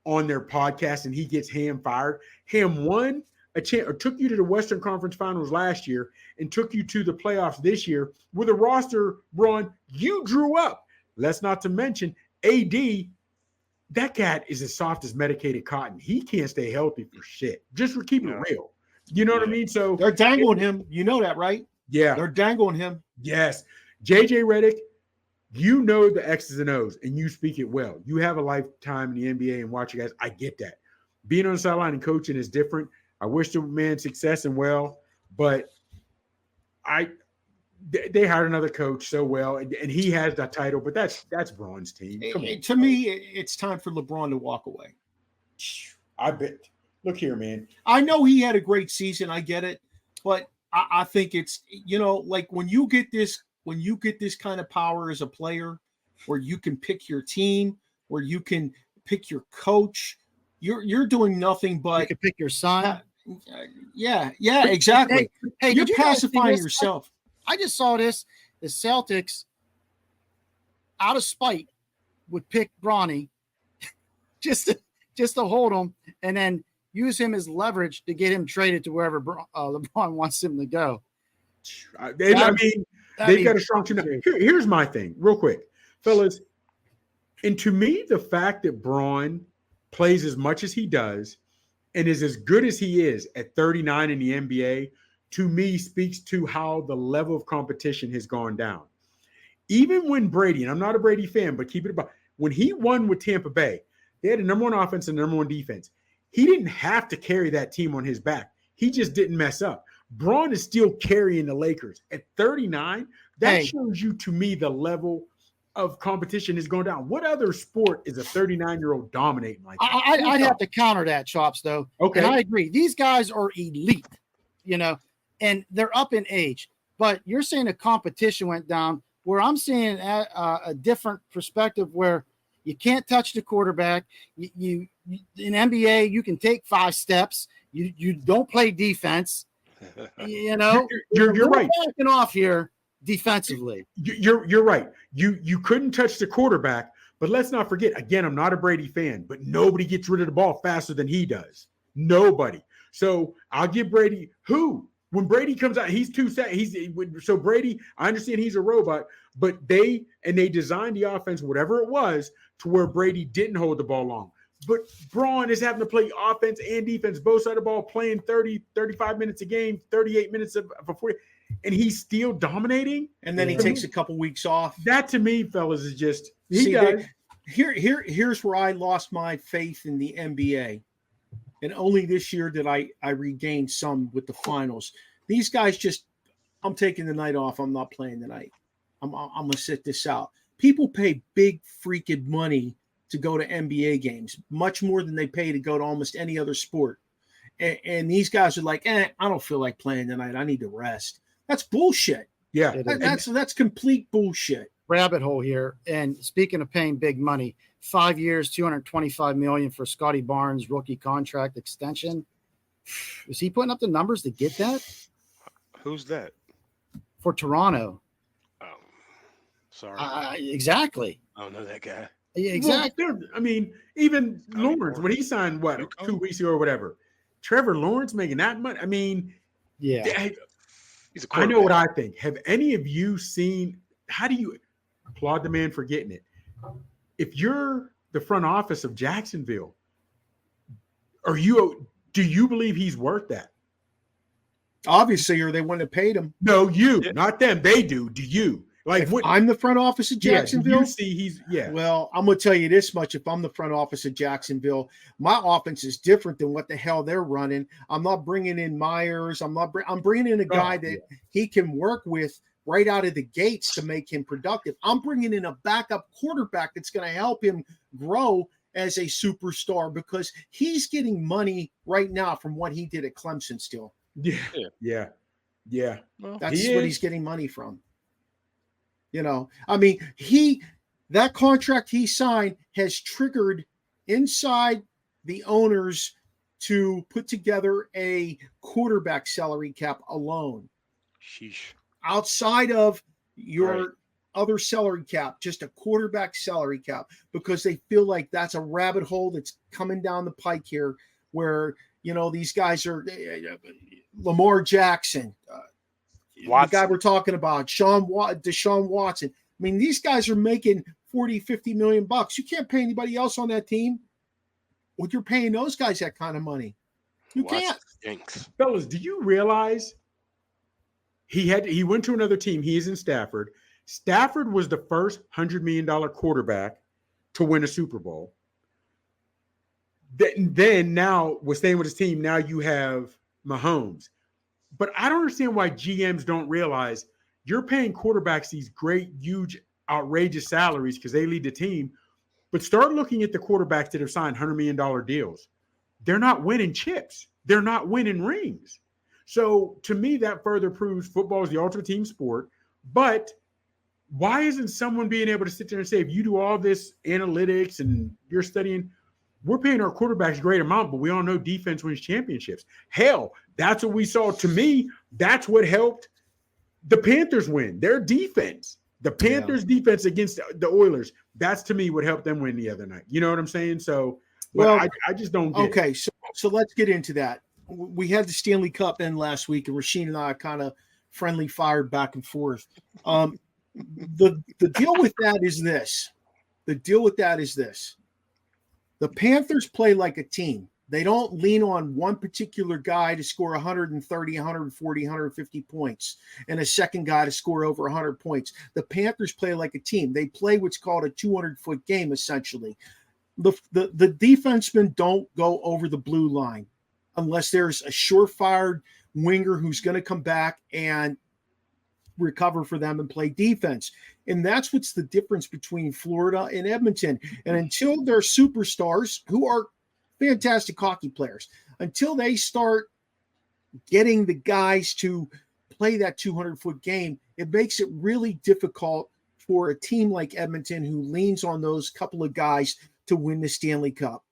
on their podcast, and he gets Ham fired. Ham won a chance, or took you to the Western Conference Finals last year and took you to the playoffs this year with a roster, Braun, you drew up. Let's not to mention AD, that cat is as soft as medicated cotton. He can't stay healthy for shit. Just keep it real. You know what I mean? So they're dangling him. You know that, right? Yeah. They're dangling him. Yes. JJ Redick, you know the X's and O's, and you speak it well. You have a lifetime in the NBA and watch you guys. I get that. Being on the sideline and coaching is different. I wish the man success and well, but they hired another coach so well, and he has that title, but that's Braun's team. To me, it's time for LeBron to walk away. I bet. Look here, man. I know he had a great season. I get it, but I think it's, like when you get this kind of power as a player, where you can pick your team, where you can pick your coach, you're doing nothing but you can pick your son. Yeah, exactly. Hey, you're pacifying yourself. I just saw this. The Celtics, out of spite, would pick Bronny just to hold him, and then use him as leverage to get him traded to wherever LeBron wants him to go. They've got a strong team. Here's my thing, real quick, fellas. And to me, the fact that Braun plays as much as he does and is as good as he is at 39 in the NBA, to me, speaks to how the level of competition has gone down. Even when Brady, and I'm not a Brady fan, but keep it about, when he won with Tampa Bay, they had a number 1 offense and number 1 defense. He didn't have to carry that team on his back. He just didn't mess up. Braun is still carrying the Lakers at 39. That shows you, to me, the level of competition is going down. What other sport is a 39-year-old dominating like that? I'd have to counter that, Chops, though. Okay. And I agree. These guys are elite, and they're up in age. But you're saying the competition went down, where I'm seeing a different perspective where you can't touch the quarterback. You in NBA, you can take 5 steps. You don't play defense. You're right. Backing off here defensively. You're right. You couldn't touch the quarterback, but let's not forget, again, I'm not a Brady fan, but nobody gets rid of the ball faster than he does. Nobody. So I'll give Brady when Brady comes out, he's too set. So Brady, I understand he's a robot, but they designed the offense, whatever it was, to where Brady didn't hold the ball long. But Braun is having to play offense and defense, both sides of the ball, playing 30, 35 minutes a game, 38 minutes of 40, and he's still dominating. And then he takes a couple weeks off. That, to me, fellas, is just here's where I lost my faith in the NBA. And only this year did I regain some with the finals. These guys I'm taking the night off. I'm not playing tonight. I'm going to sit this out. People pay big freaking money to go to NBA games, much more than they pay to go to almost any other sport. And these guys are like, I don't feel like playing tonight. I need to rest. That's bullshit. Yeah. That's complete bullshit. Rabbit hole here. And speaking of paying big money, 5 years, $225 million for Scotty Barnes rookie contract extension. Is he putting up the numbers to get that? Who's that? For Toronto. Oh, sorry. Exactly. I don't know that guy. Yeah, exactly. Well, I mean, even Scotty Lawrence, when he signed, what, Okay. 2 weeks ago or whatever, Trevor Lawrence making that much? I mean, Yeah. He's a I know what quarterback. I think. Have any of you seen, how do you applaud the man for getting it? If you're the front office of Jacksonville, do you believe he's worth that? Obviously, or they wouldn't have paid him. No, you, Yeah. not them. They do. Do you? Like, If what? I'm the front office of Yeah, do Jacksonville. you see Well, I'm going to tell you this much. If I'm the front office of Jacksonville, my offense is different than what the hell they're running. I'm not bringing in Myers. I'm bringing in a guy that he can work with right out of the gates to make him productive. I'm bringing in a backup quarterback that's going to help him grow as a superstar because he's getting money right now from what he did at Clemson still. Yeah. Well, That's what he's getting money from. You know, I mean, that contract he signed has triggered inside the owners to put together a quarterback salary cap alone. sheesh. Outside of your Right. other salary cap, just a quarterback salary cap, because they feel like that's a rabbit hole that's coming down the pike here where, these guys are Lamar Jackson, the guy we're talking about, Deshaun Watson. I mean, these guys are making 40, 50 million bucks. You can't pay anybody else on that team when you're paying those guys that kind of money. You can't. Stinks. Fellas, do you realize he went to another team? He is in Stafford. Stafford was the first $100 million quarterback to win a Super Bowl. Then now we're staying with his team. Now you have Mahomes. But I don't understand why GMs don't realize you're paying quarterbacks these great, huge, outrageous salaries because they lead the team. But start looking at the quarterbacks that have signed $100 million deals. They're not winning chips. They're not winning rings. So to me, that further proves football is the ultimate team sport. But why isn't someone being able to sit there and say, if you do all this analytics and you're studying, we're paying our quarterbacks a great amount, but we all know defense wins championships. Hell, that's what we saw. To me, that's what helped the Panthers win. Their defense, the Panthers' defense against the Oilers, that's to me what helped them win the other night. You know what I'm saying? So, I just don't get okay, it. so let's get into that. We had the Stanley Cup in last week, and Rashene and I kind of friendly fired back and forth. The deal with that is this. The Panthers play like a team. They don't lean on one particular guy to score 130, 140, 150 points and a second guy to score over 100 points. The Panthers play like a team. They play what's called a 200-foot game, essentially. The defensemen don't go over the blue line unless there's a surefire winger who's going to come back and recover for them and play defense. And that's what's the difference between Florida and Edmonton. And until they're superstars who are fantastic hockey players, until they start getting the guys to play that 200-foot game, it makes it really difficult for a team like Edmonton who leans on those couple of guys to win the Stanley Cup.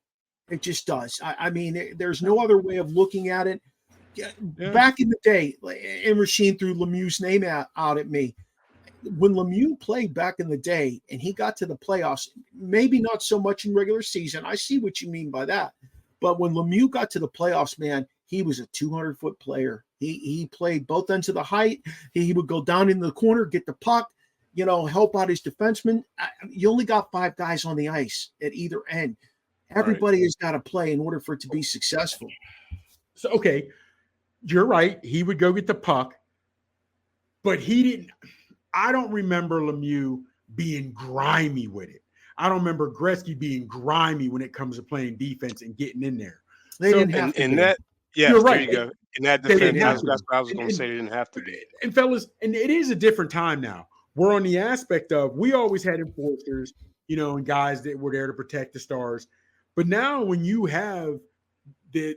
It just does. I mean, there's no other way of looking at it. Back in the day, and Rashene threw Lemieux's name out at me. When Lemieux played back in the day and he got to the playoffs, maybe not so much in regular season. I see what you mean by that. But when Lemieux got to the playoffs, man, he was a 200-foot player. He played both ends of the height. He would go down in the corner, get the puck, help out his defenseman. You only got 5 guys on the ice at either end. Everybody has got to play in order for it to be successful. So, okay, you're right. He would go get the puck, but he didn't. I don't remember Lemieux being grimy with it. I don't remember Gretzky being grimy when it comes to playing defense and getting in there. They didn't have to. And that, yeah, You're there right. you go. In that They defense, didn't have that's to. what I was going to say. They didn't have to be. And fellas, and it is a different time now. We're on the aspect of, we always had enforcers and guys that were there to protect the stars. But now when you have the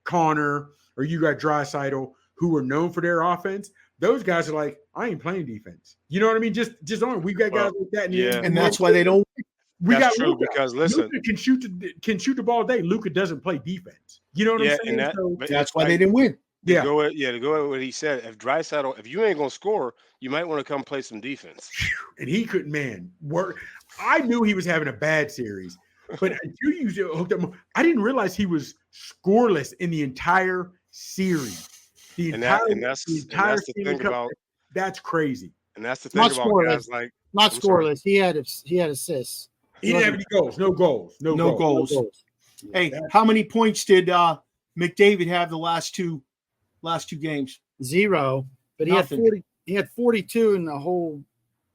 Connor or you got Draisaitl who are known for their offense, those guys are like, I ain't playing defense. You know what I mean? Just on. We've got guys like that. And that's why they don't. That's true Luka. Because listen, Luka can shoot the ball today. Luka doesn't play defense. You know what I'm saying? That's why they didn't win. To go with what he said. If Draisaitl, if you ain't gonna score, you might want to come play some defense. And he couldn't, work. I knew he was having a bad series, but until you hooked up, I didn't realize he was scoreless in the entire series. That's the thing about that's crazy. And that's the thing about guys like not scoreless. He had assists. He didn't have any goals. No goals. No goals. Hey, how many points did McDavid have the last two games? 0, but he had 42 in the whole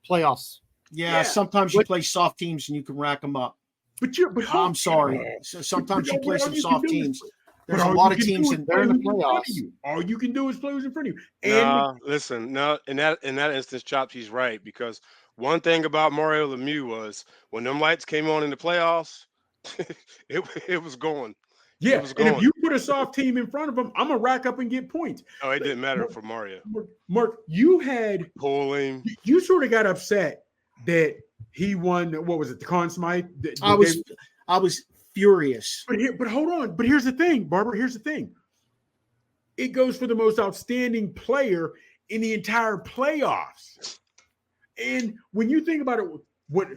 playoffs. Yeah. Sometimes you play soft teams and you can rack them up. But I'm sorry. So sometimes you play some soft teams. There's a lot of teams in there in the playoffs. All you can do is play who's in front of you. In that instance, Chops, he's right, because one thing about Mario Lemieux was when them lights came on in the playoffs, it was going. Yeah, and if you put a soft team in front of them, I'm gonna rack up and get points. Oh, it didn't matter for Mario. Mark, you had pulling. You sort of got upset that he won. What was it? The Conn Smythe. I was furious. But hold on. But here's the thing, Barbara. Here's the thing. It goes for the most outstanding player in the entire playoffs. And when you think about it, what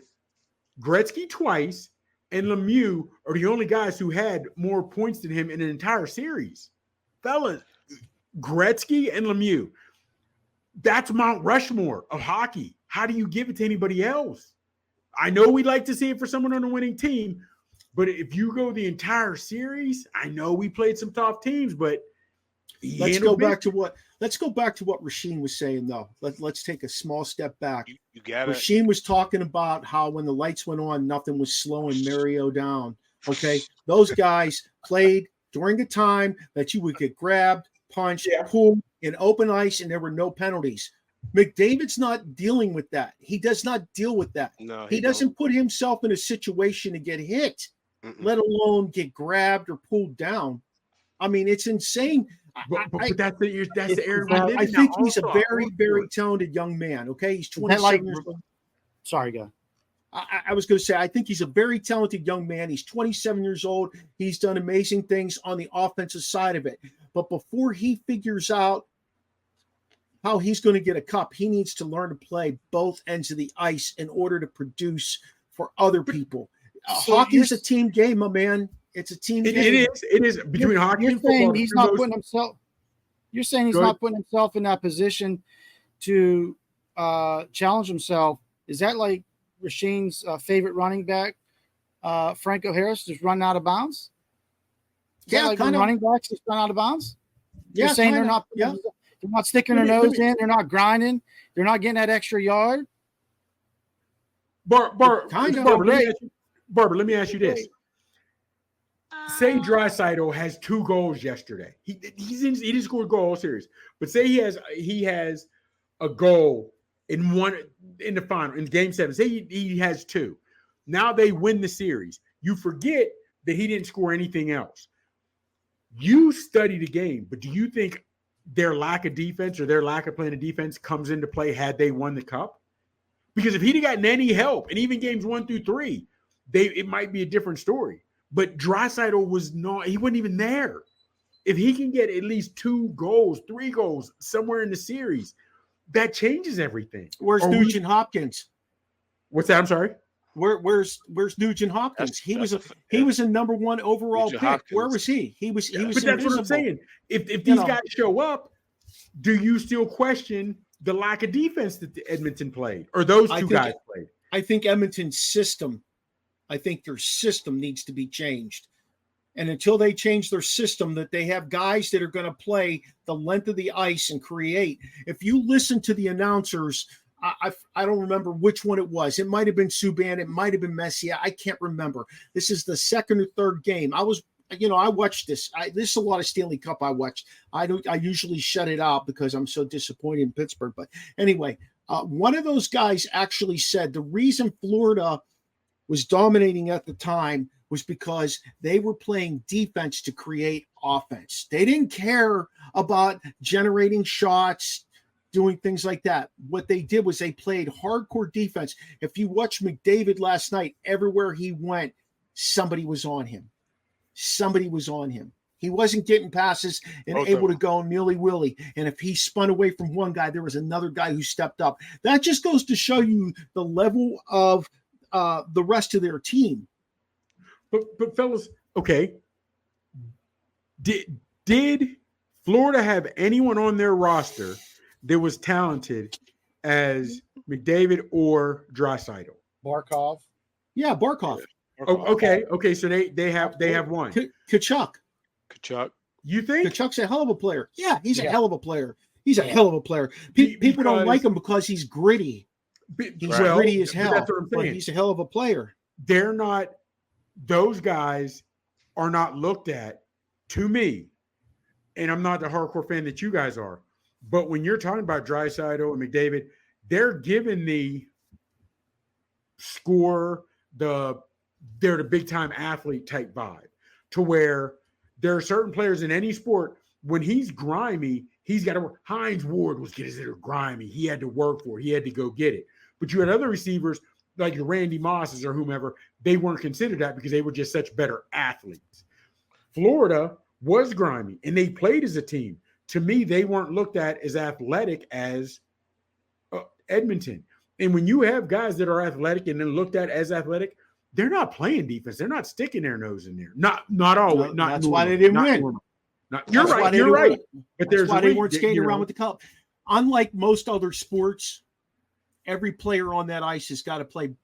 Gretzky twice and Lemieux are the only guys who had more points than him in an entire series. Fellas, Gretzky and Lemieux. That's Mount Rushmore of hockey. How do you give it to anybody else? I know we'd like to see it for someone on a winning team, but if you go the entire series, I know we played some tough teams, but let's go back to what Rashene was saying, though. Let's take a small step back. You got it. Rashene was talking about how when the lights went on, nothing was slowing Mario down. Okay, those guys played during a time that you would get grabbed, punched, pulled in open ice, and there were no penalties. McDavid's not dealing with that. He does not deal with that. No, he doesn't put himself in a situation to get hit, let alone get grabbed or pulled down. I mean, it's insane. But that's the area we live in. I think he's a very, very talented young man. Okay, he's 27 years old. Sorry, go. I was going to say, I think he's a very talented young man. He's 27 years old. He's done amazing things on the offensive side of it. But before he figures out how he's going to get a cup, he needs to learn to play both ends of the ice in order to produce for other people. Hockey is a team game, my man. It's a team game. It is between hockey and football. He's not putting himself. You're saying he's not putting himself in that position to challenge himself. Is that like Rashene's favorite running back, Franco Harris, just run out of bounds? Yeah, like when running backs just run out of bounds. You're saying they're not. Yeah. They're not sticking their nose in. They're not grinding. They're not getting that extra yard. Barbara, let me ask you this. Say Draisaitl has 2 goals yesterday. He didn't score a goal all series, but say he has a goal in the final in Game 7. Say he has 2. Now they win the series. You forget that he didn't score anything else. You study the game, but do you think their lack of defense or their lack of playing a defense comes into play had they won the cup? Because if he'd have gotten any help, and even games 1 through 3, it might be a different story. But Draisaitl he wasn't even there. If he can get at least 2 goals, 3 goals somewhere in the series, that changes everything. Where's Nugent Hopkins? What's that? I'm sorry. Where's Nugent Hopkins? He was a number 1 overall pick. Hopkins. Where was he? He was. But that's what I'm saying. If these guys show up, do you still question the lack of defense that Edmonton played, or those two guys played? I think Edmonton's system. I think their system needs to be changed. And until they change their system, that they have guys that are going to play the length of the ice and create. If you listen to the announcers, I don't remember which one it was. It might have been Subban. It might have been Messier. I can't remember. This is the second or third game. I watched this. This is a lot of Stanley Cup I watched. I usually shut it out because I'm so disappointed in Pittsburgh. But anyway, One of those guys actually said the reason Florida was dominating at the time was because they were playing defense to create offense. They didn't care about generating shots, doing things like that. What they did was they played hardcore defense. If you watch McDavid last night, everywhere he went, somebody was on him. Somebody was on him. He wasn't getting passes and able to go nilly-willy. And if he spun away from one guy, there was another guy who stepped up. That just goes to show you the level of the rest of their team. But fellas, okay. Did Florida have anyone on their roster that was talented as McDavid or Draisaitl? Barkov. Yeah, Barkov. Oh, okay. So they have one. Kachuk. You think Kachuk's a hell of a player? Yeah, he's a hell of a player. He's a hell of a player. People don't like him because he's gritty. He's gritty as hell. That's what I'm saying. But he's a hell of a player. They're not. Those guys are not looked at, to me, and I'm not the hardcore fan that you guys are. But when you're talking about Draisaitl and McDavid, they're given the score, they're the big time athlete type vibe, to where there are certain players in any sport, when he's grimy, he's got to work. Hines Ward was considered grimy. He had to work for it. He had to go get it. But you had other receivers like your Randy Mosses or whomever, they weren't considered that because they were just such better athletes. Florida was grimy, and they played as a team. To me, they weren't looked at as athletic as Edmonton. And when you have guys that are athletic and then looked at as athletic, they're not playing defense. They're not sticking their nose in there. Not always. No, that's why they didn't win. You're right. But that's why they weren't skating around with the cup. Unlike most other sports, every player on that ice has got to play,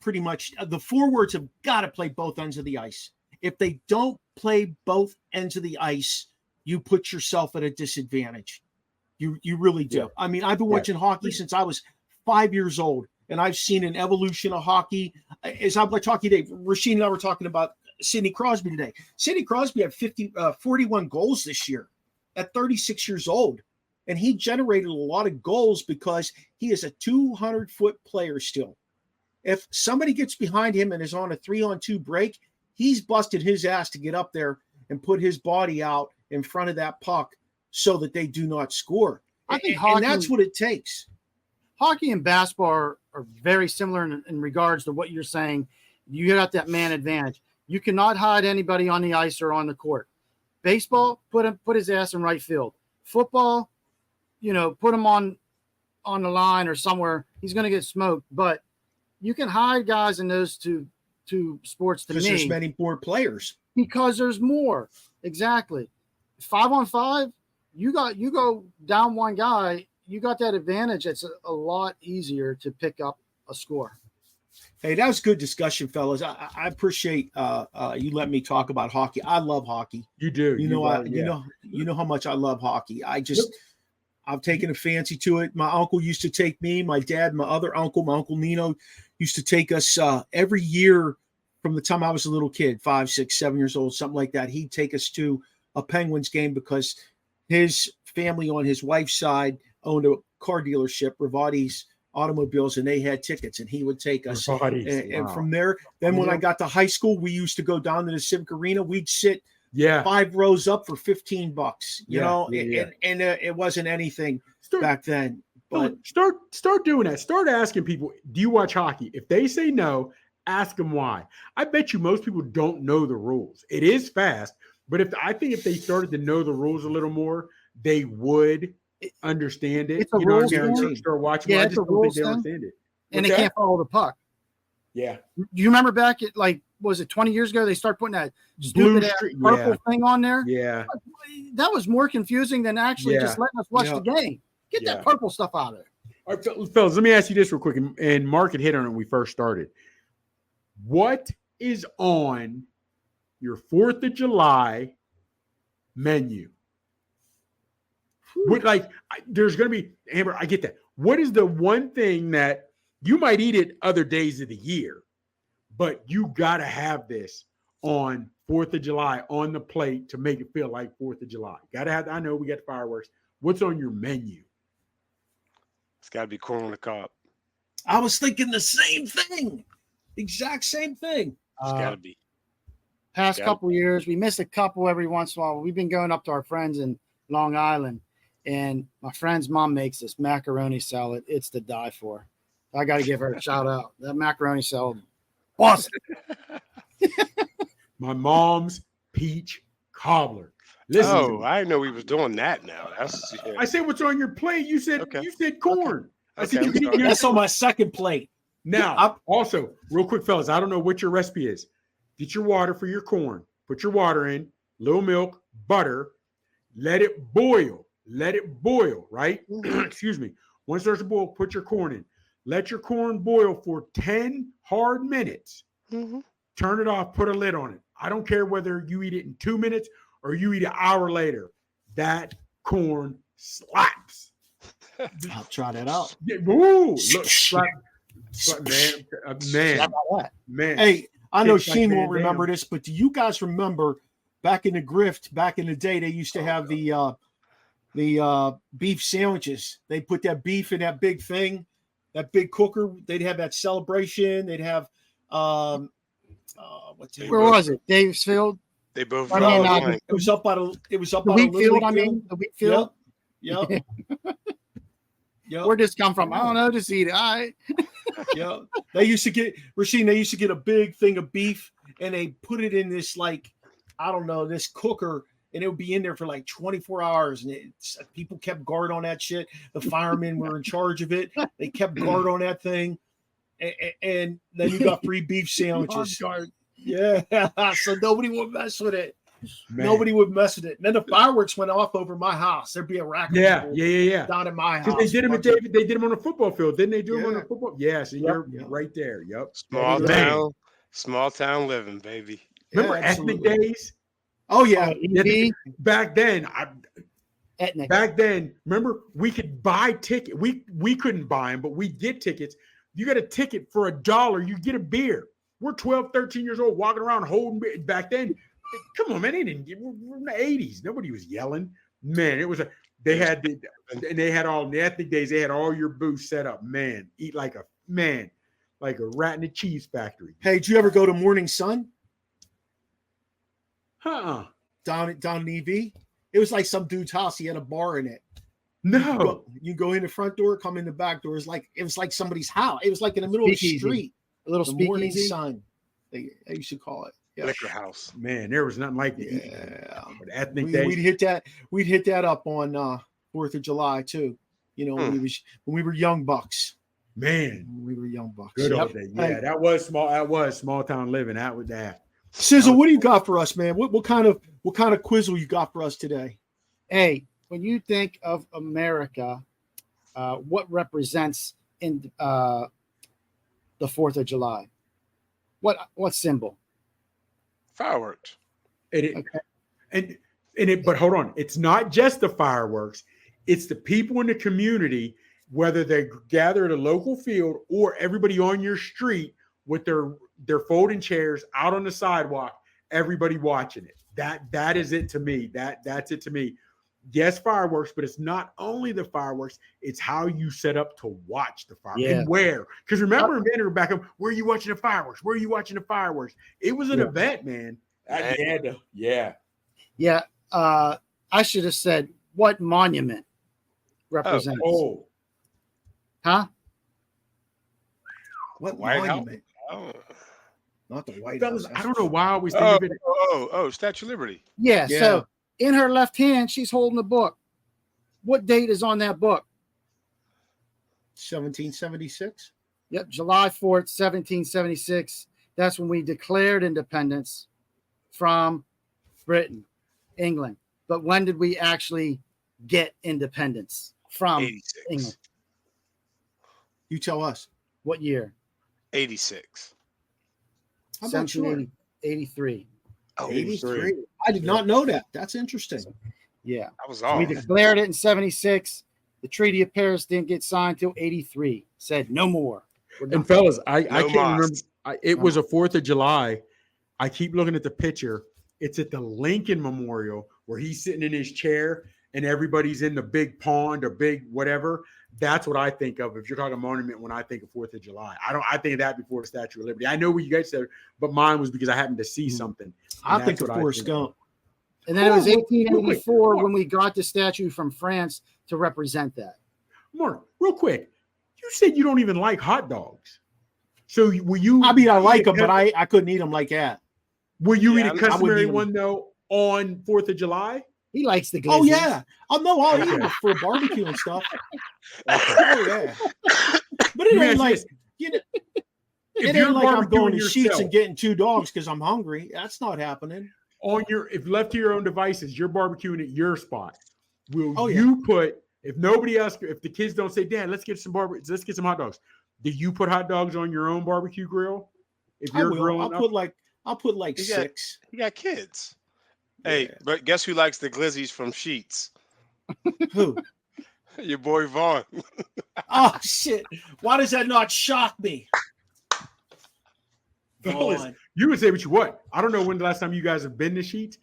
pretty much the forwards have got to play both ends of the ice. If they don't play both ends of the ice, you put yourself at a disadvantage. You really do. Yeah. I mean, I've been watching hockey since I was 5 years old, and I've seen an evolution of hockey. As I'm talking today, Rashene and I were talking about Sidney Crosby today. Sidney Crosby had 41 goals this year at 36 years old. And he generated a lot of goals because he is a 200-foot player still. If somebody gets behind him and is on a 3-on-2 break, he's busted his ass to get up there and put his body out in front of that puck so that they do not score. I think and that's what it takes. Hockey and basketball are very similar in regards to what you're saying. You got that man advantage. You cannot hide anybody on the ice or on the court. Baseball, put his ass in right field. Football, put him on the line or somewhere. He's going to get smoked. But you can hide guys in those two sports to me. Because there's many more players. Because there's more. Exactly. 5-on-5, you go down one guy, you got that advantage. It's a lot easier to pick up a score. Hey, that was good discussion, fellas. I appreciate you letting me talk about hockey. I love hockey. You do. You know how much I love hockey. I've taken a fancy to it. My uncle used to take me, my dad, my other uncle, my Uncle Nino used to take us every year from the time I was a little kid, 5, 6, 7 years old, something like that. He'd take us to a Penguins game because his family on his wife's side owned a car dealership, Rivati's Automobiles, and they had tickets, and he would take us. And from there, then when I got to high school, we used to go down to the Civic Arena. We'd sit 5 rows up for $15, and it wasn't anything back then. But start doing that. Start asking people, do you watch hockey? If they say no, ask them why. I bet you most people don't know the rules. It is fast, but I think if they started to know the rules a little more, they would understand it. It's a rules thing. Start watching. I just don't think they understand it. And they can't follow the puck. Yeah. Do you remember back at was it 20 years ago? They started putting that stupid purple thing on there. Yeah. That was more confusing than actually just letting us watch the game. Get that purple stuff out of there. All right, fellas, let me ask you this real quick. And Mark had hit on it when we first started. What is on your 4th of July menu? There's going to be, Amber, I get that. What is the one thing that you might eat it other days of the year, but you got to have this on 4th of July on the plate to make it feel like 4th of July? Got to have, I know we got the fireworks. What's on your menu? It's got to be corn on the cob. I was thinking the same thing. Exact same thing. It's got to be. Past Got couple years, we miss a couple every once in a while. We've been going up to our friends in Long Island, and my friend's mom makes this macaroni salad. It's to die for. I got to give her a shout out. That macaroni salad, awesome. My mom's peach cobbler. Listen, to me. I didn't know we was doing that now. I said, "What's on your plate?" You said, Okay. "You said corn." I said, Okay, "You can I'm eat your That's on my second plate. Now, also, real quick, fellas, I don't know what your recipe is. Get your water for your corn. Put your water in, little milk, butter. Let it boil. Let it boil, right? Excuse me. Once it starts to boil, put your corn in. Let your corn boil for 10 hard minutes. Mm-hmm. Turn it off, put a lid on it. I don't care whether you eat it in 2 minutes or you eat an hour later. That corn slaps. I'll try that out. Yeah, woo, look, man. Hey, I know Tastes like Sheen Van won't remember Dam. this, but do you guys remember back in the grift, back in the day, they used to have the beef sandwiches. They put that beef in that big thing, that big cooker. They'd have that celebration. They'd have where was it? Davisfield? They both. I mean, it was up by the The by wheat the field, Little I League mean, the wheat field. Yep. Yep. Where'd this come from? I don't know. Just eat it. All right. Yeah, they used to get Rashene. They used to get a big thing of beef, and they put it in this this cooker, and it would be in there for like 24 hours. And people kept guard on that shit. The firemen were in charge of it. They kept guard on that thing, and then you got free beef sandwiches. Yeah, so nobody would mess with it. Man. Nobody would mess with it. And then the fireworks went off over my house. There'd be a rack of Yeah. people down in my house. Because they did them at David. They did them on a football field, didn't they? Do them on Yeah. a football? Yes, and you're Yep. right there. Yep. Small town living, baby. Remember Yeah, ethnic absolutely. days? Oh yeah, EV, Back then, ethnic. remember we could buy tickets. We couldn't buy them, but we get tickets. You got a ticket for $1, you get a beer. We're 12, 13 years old walking around holding beer. Back then, come on, man, we're in the 80s. Nobody was yelling. Man, it was they had all the ethnic days, they had all your booths set up. Man, eat like a rat in a cheese factory. Hey, did you ever go to Morning Sun Huh. down in EV? It was like some dude's house. He had a bar in it. No. You go in the front door, come in the back door. It was like somebody's house. It was like in the middle of the Speakeasy. street. A little The Morning speakeasy. Sun. They used to call it. Yeah. Liquor house. Man, there was nothing like that. Yeah. But ethnic We'd days. hit that. We'd hit that up on 4th of July too. You know, when we were young bucks. Man, When we were young bucks. good Yep. old day. Yeah, Hey, that was small town living. That was that. Sizzle, what do you got for us, man? What kind of quizzle you got for us today? Hey, when you think of America, what represents in the 4th of July? What symbol? Fireworks. But hold on, it's not just the fireworks, it's the people in the community, whether they gather at a local field or everybody on your street with their folding chairs out on the sidewalk, everybody watching it. That is it to me. That's it to me. Yes, fireworks, but it's not only the fireworks, it's how you set up to watch the fireworks and where. Because remember, man, back up, where are you watching the fireworks? Where are you watching the fireworks? It was an event, man. Yeah. I should have said what monument represents. Huh? What White House? monument? Oh, Not the White Fellas, House. I don't know why I always think oh, of it. Statue of Liberty. Yeah. Yeah. So in her left hand, she's holding a book. What date is on that book? 1776. Yep, July 4th, 1776. That's when we declared independence from Britain, England. But when did we actually get independence from 86. England? You tell us. What year? 86. How about you? 1783. Oh, 83. I did not know that. That's interesting. Yeah. That was So all. we declared it in 76. The Treaty of Paris didn't get signed till 83. Said no more. We're done. And fellas, I No can't mas. remember. It was a 4th of July. I keep looking at the picture. It's at the Lincoln Memorial where he's sitting in his chair and everybody's in the big pond or big whatever. That's what I think of if you're talking monument when I think of 4th of July. I think of that before the Statue of Liberty. I know what you guys said, but mine was because I happened to see something. I think of Forrest Gump. And then it was 1884 when we got the statue from France to represent that. Mark, real quick, you said you don't even like hot dogs. So were you? I mean, I like them, but I couldn't eat them like that. Will you eat a I customary wouldn't eat 'em. one though on 4th of July? He likes the glizzies. Oh yeah. Oh no, I'll eat them for barbecue and stuff. Oh yeah. But it ain't like you know. It ain't like I'm going to Sheets and getting 2 dogs because I'm hungry. That's not happening. If left to your own devices, you're barbecuing at your spot. Will you put, if nobody else, if the kids don't say, Dad, let's get some hot dogs. Do you put hot dogs on your own barbecue grill? If you're grilling, I'll put like 6. You got kids. Hey, but guess who likes the glizzies from Sheets? Who? Your boy Vaughn. Oh shit! Why does that not shock me? Fellas, you would say what you want. I don't know when the last time you guys have been to Sheets.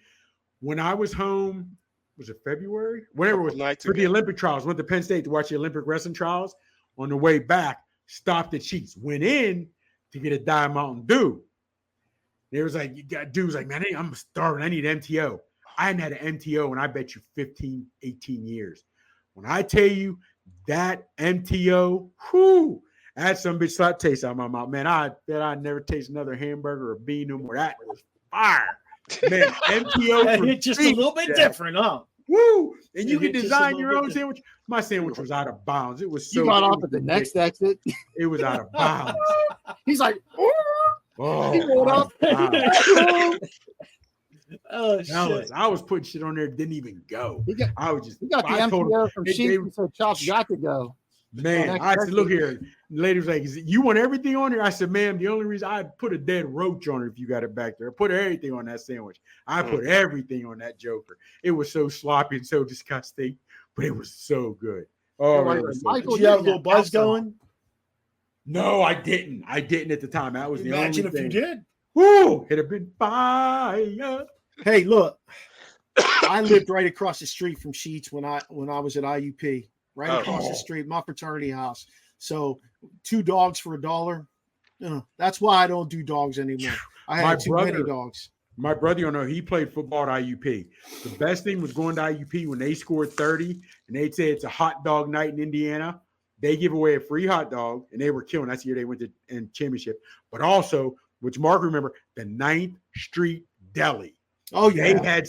When I was home, was it February? Whenever it was for the Olympic trials, went to Penn State to watch the Olympic wrestling trials. On the way back, stopped at Sheets, went in to get a Diet Mountain Dew. There was like, dude was like, man, I'm starving. I need MTO. I hadn't had an MTO in I bet you 15, 18 years. When I tell you that MTO, I had some bitch slap taste out of my mouth. Man, I bet I'd never taste another hamburger or bean no more. That was fire. Man, MTO it's just a little bit different, huh? Woo! And you can design your own sandwich. My sandwich was out of bounds. It was so. You got off at the next exit. It was out of bounds. He's like, oh, he rolled up. Oh shit! I was putting shit on there that didn't even go. He got the I told MTO from Sheets, so Chops got to go. Man, I said, look here. The lady was like, you want everything on there? I said, ma'am, the only reason I put a dead roach on it if you got it back there. I put everything on that sandwich. I put everything on that joker. It was so sloppy and so disgusting, but it was so good. Oh, Did you have a little buzz going? No, I didn't. I didn't at the time. That was the only thing. Imagine if you did. Woo! It'd have been fire. Hey, look, I lived right across the street from Sheets when I was at IUP. Right across the street, my fraternity house. So 2 dogs for $1. That's why I don't do dogs anymore. I had too many dogs. My brother, he played football at IUP. The best thing was going to IUP when they scored 30 and they'd say it's a hot dog night in Indiana. They give away a free hot dog, and they were killing. That's the year they went to championship. But also, which Mark remember, the 9th Street Deli. Oh, yeah. They had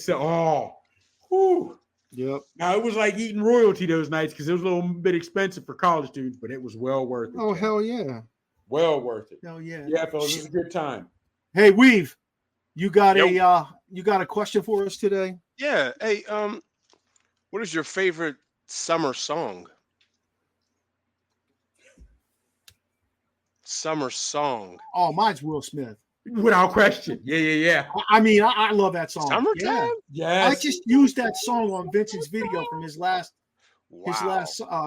whew. Yep. Now, it was like eating royalty those nights because it was a little bit expensive for college students, but it was well worth it. Oh, hell yeah. Well worth it. Hell yeah. Yeah, fellas, it was a good time. Hey, Weave, you got a question for us today? Yeah. Hey, what is your favorite summer song? Summer song. Oh, mine's Will Smith. Without question. Yeah. I mean, I love that song. Summertime? Yeah. I just used that song on Vincent's video from his last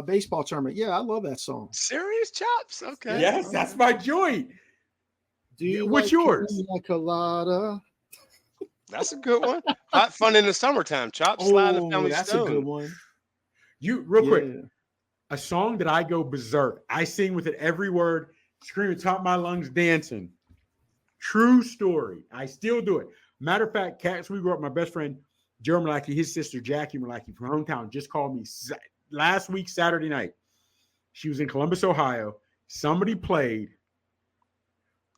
baseball tournament. Yeah, I love that song. Serious, Chops? Okay. Yes, that's my joint. What's yours? Colada? That's a good one. Hot fun in the summertime. Chops, Slide, and Family that's Stone. a good one. Real quick, a song that I go berserk. I sing with it every word, screaming top of my lungs, dancing. True story. I still do it. Matter of fact, Cats, we grew up, my best friend, Joe Malachy, his sister, Jackie Malachy from hometown, just called me last week, Saturday night. She was in Columbus, Ohio. Somebody played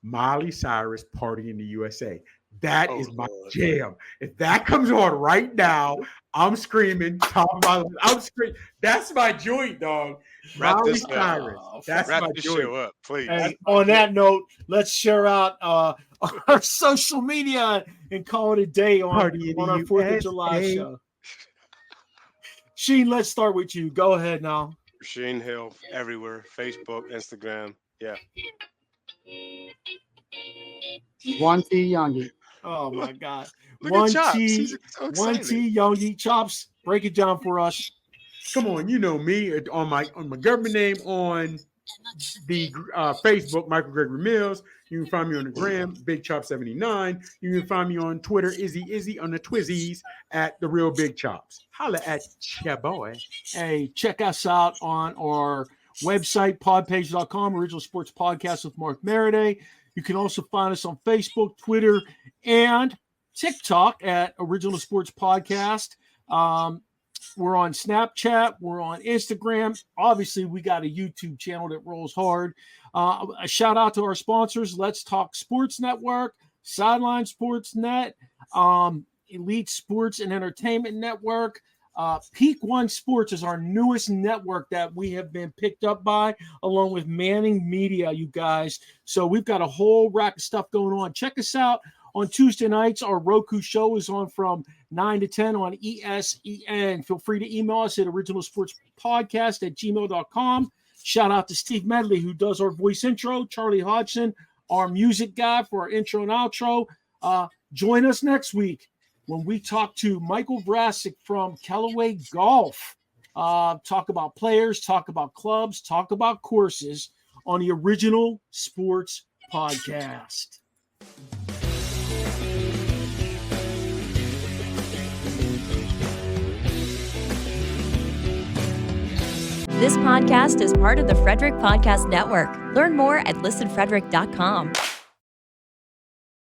Miley Cyrus Party in the USA. That is my jam. If that comes on right now, I'm screaming. I'm screaming. That's my joint, dog. Miley Cyrus. That's my joint. Show up, please. Hey, on that note, let's share out our social media and call it a day on our 4th of July show. Sheen, let's start with you. Go ahead now. Rashene Hill everywhere. Facebook, Instagram. Yeah. 1T Youngie. Oh my God. Look at Chops. One T Youngie. Chops, break it down for us. Come on, you know me on my government name on the Facebook, Michael Gregory Mills. You can find me on the gram, Big Chop 79. You can find me on Twitter, Izzy on the Twizzies at The Real Big Chops. Holla at ya boy. Hey, check us out on our website, podpage.com, Original Sports Podcast with Mark Maradei. You can also find us on Facebook, Twitter, and TikTok at Original Sports Podcast. We're on Snapchat. We're on Instagram. Obviously, we got a YouTube channel that rolls hard. A shout out to our sponsors, Let's Talk Sports Network, Sideline Sports Net, Elite Sports and Entertainment Network. Peak One Sports is our newest network that we have been picked up by, along with Manning Media, you guys. So we've got a whole rack of stuff going on. Check us out on Tuesday nights. Our Roku show is on from 9 to 10 on ESEN. Feel free to email us at originalsportspodcast@gmail.com. Shout out to Steve Medley, who does our voice intro, Charlie Hodgson, our music guy for our intro and outro. Join us next week when we talk to Michael Vrasic from Callaway Golf. Talk about players, talk about clubs, talk about courses on the Original Sports Podcast. This podcast is part of the Frederick Podcast Network. Learn more at listenfrederick.com.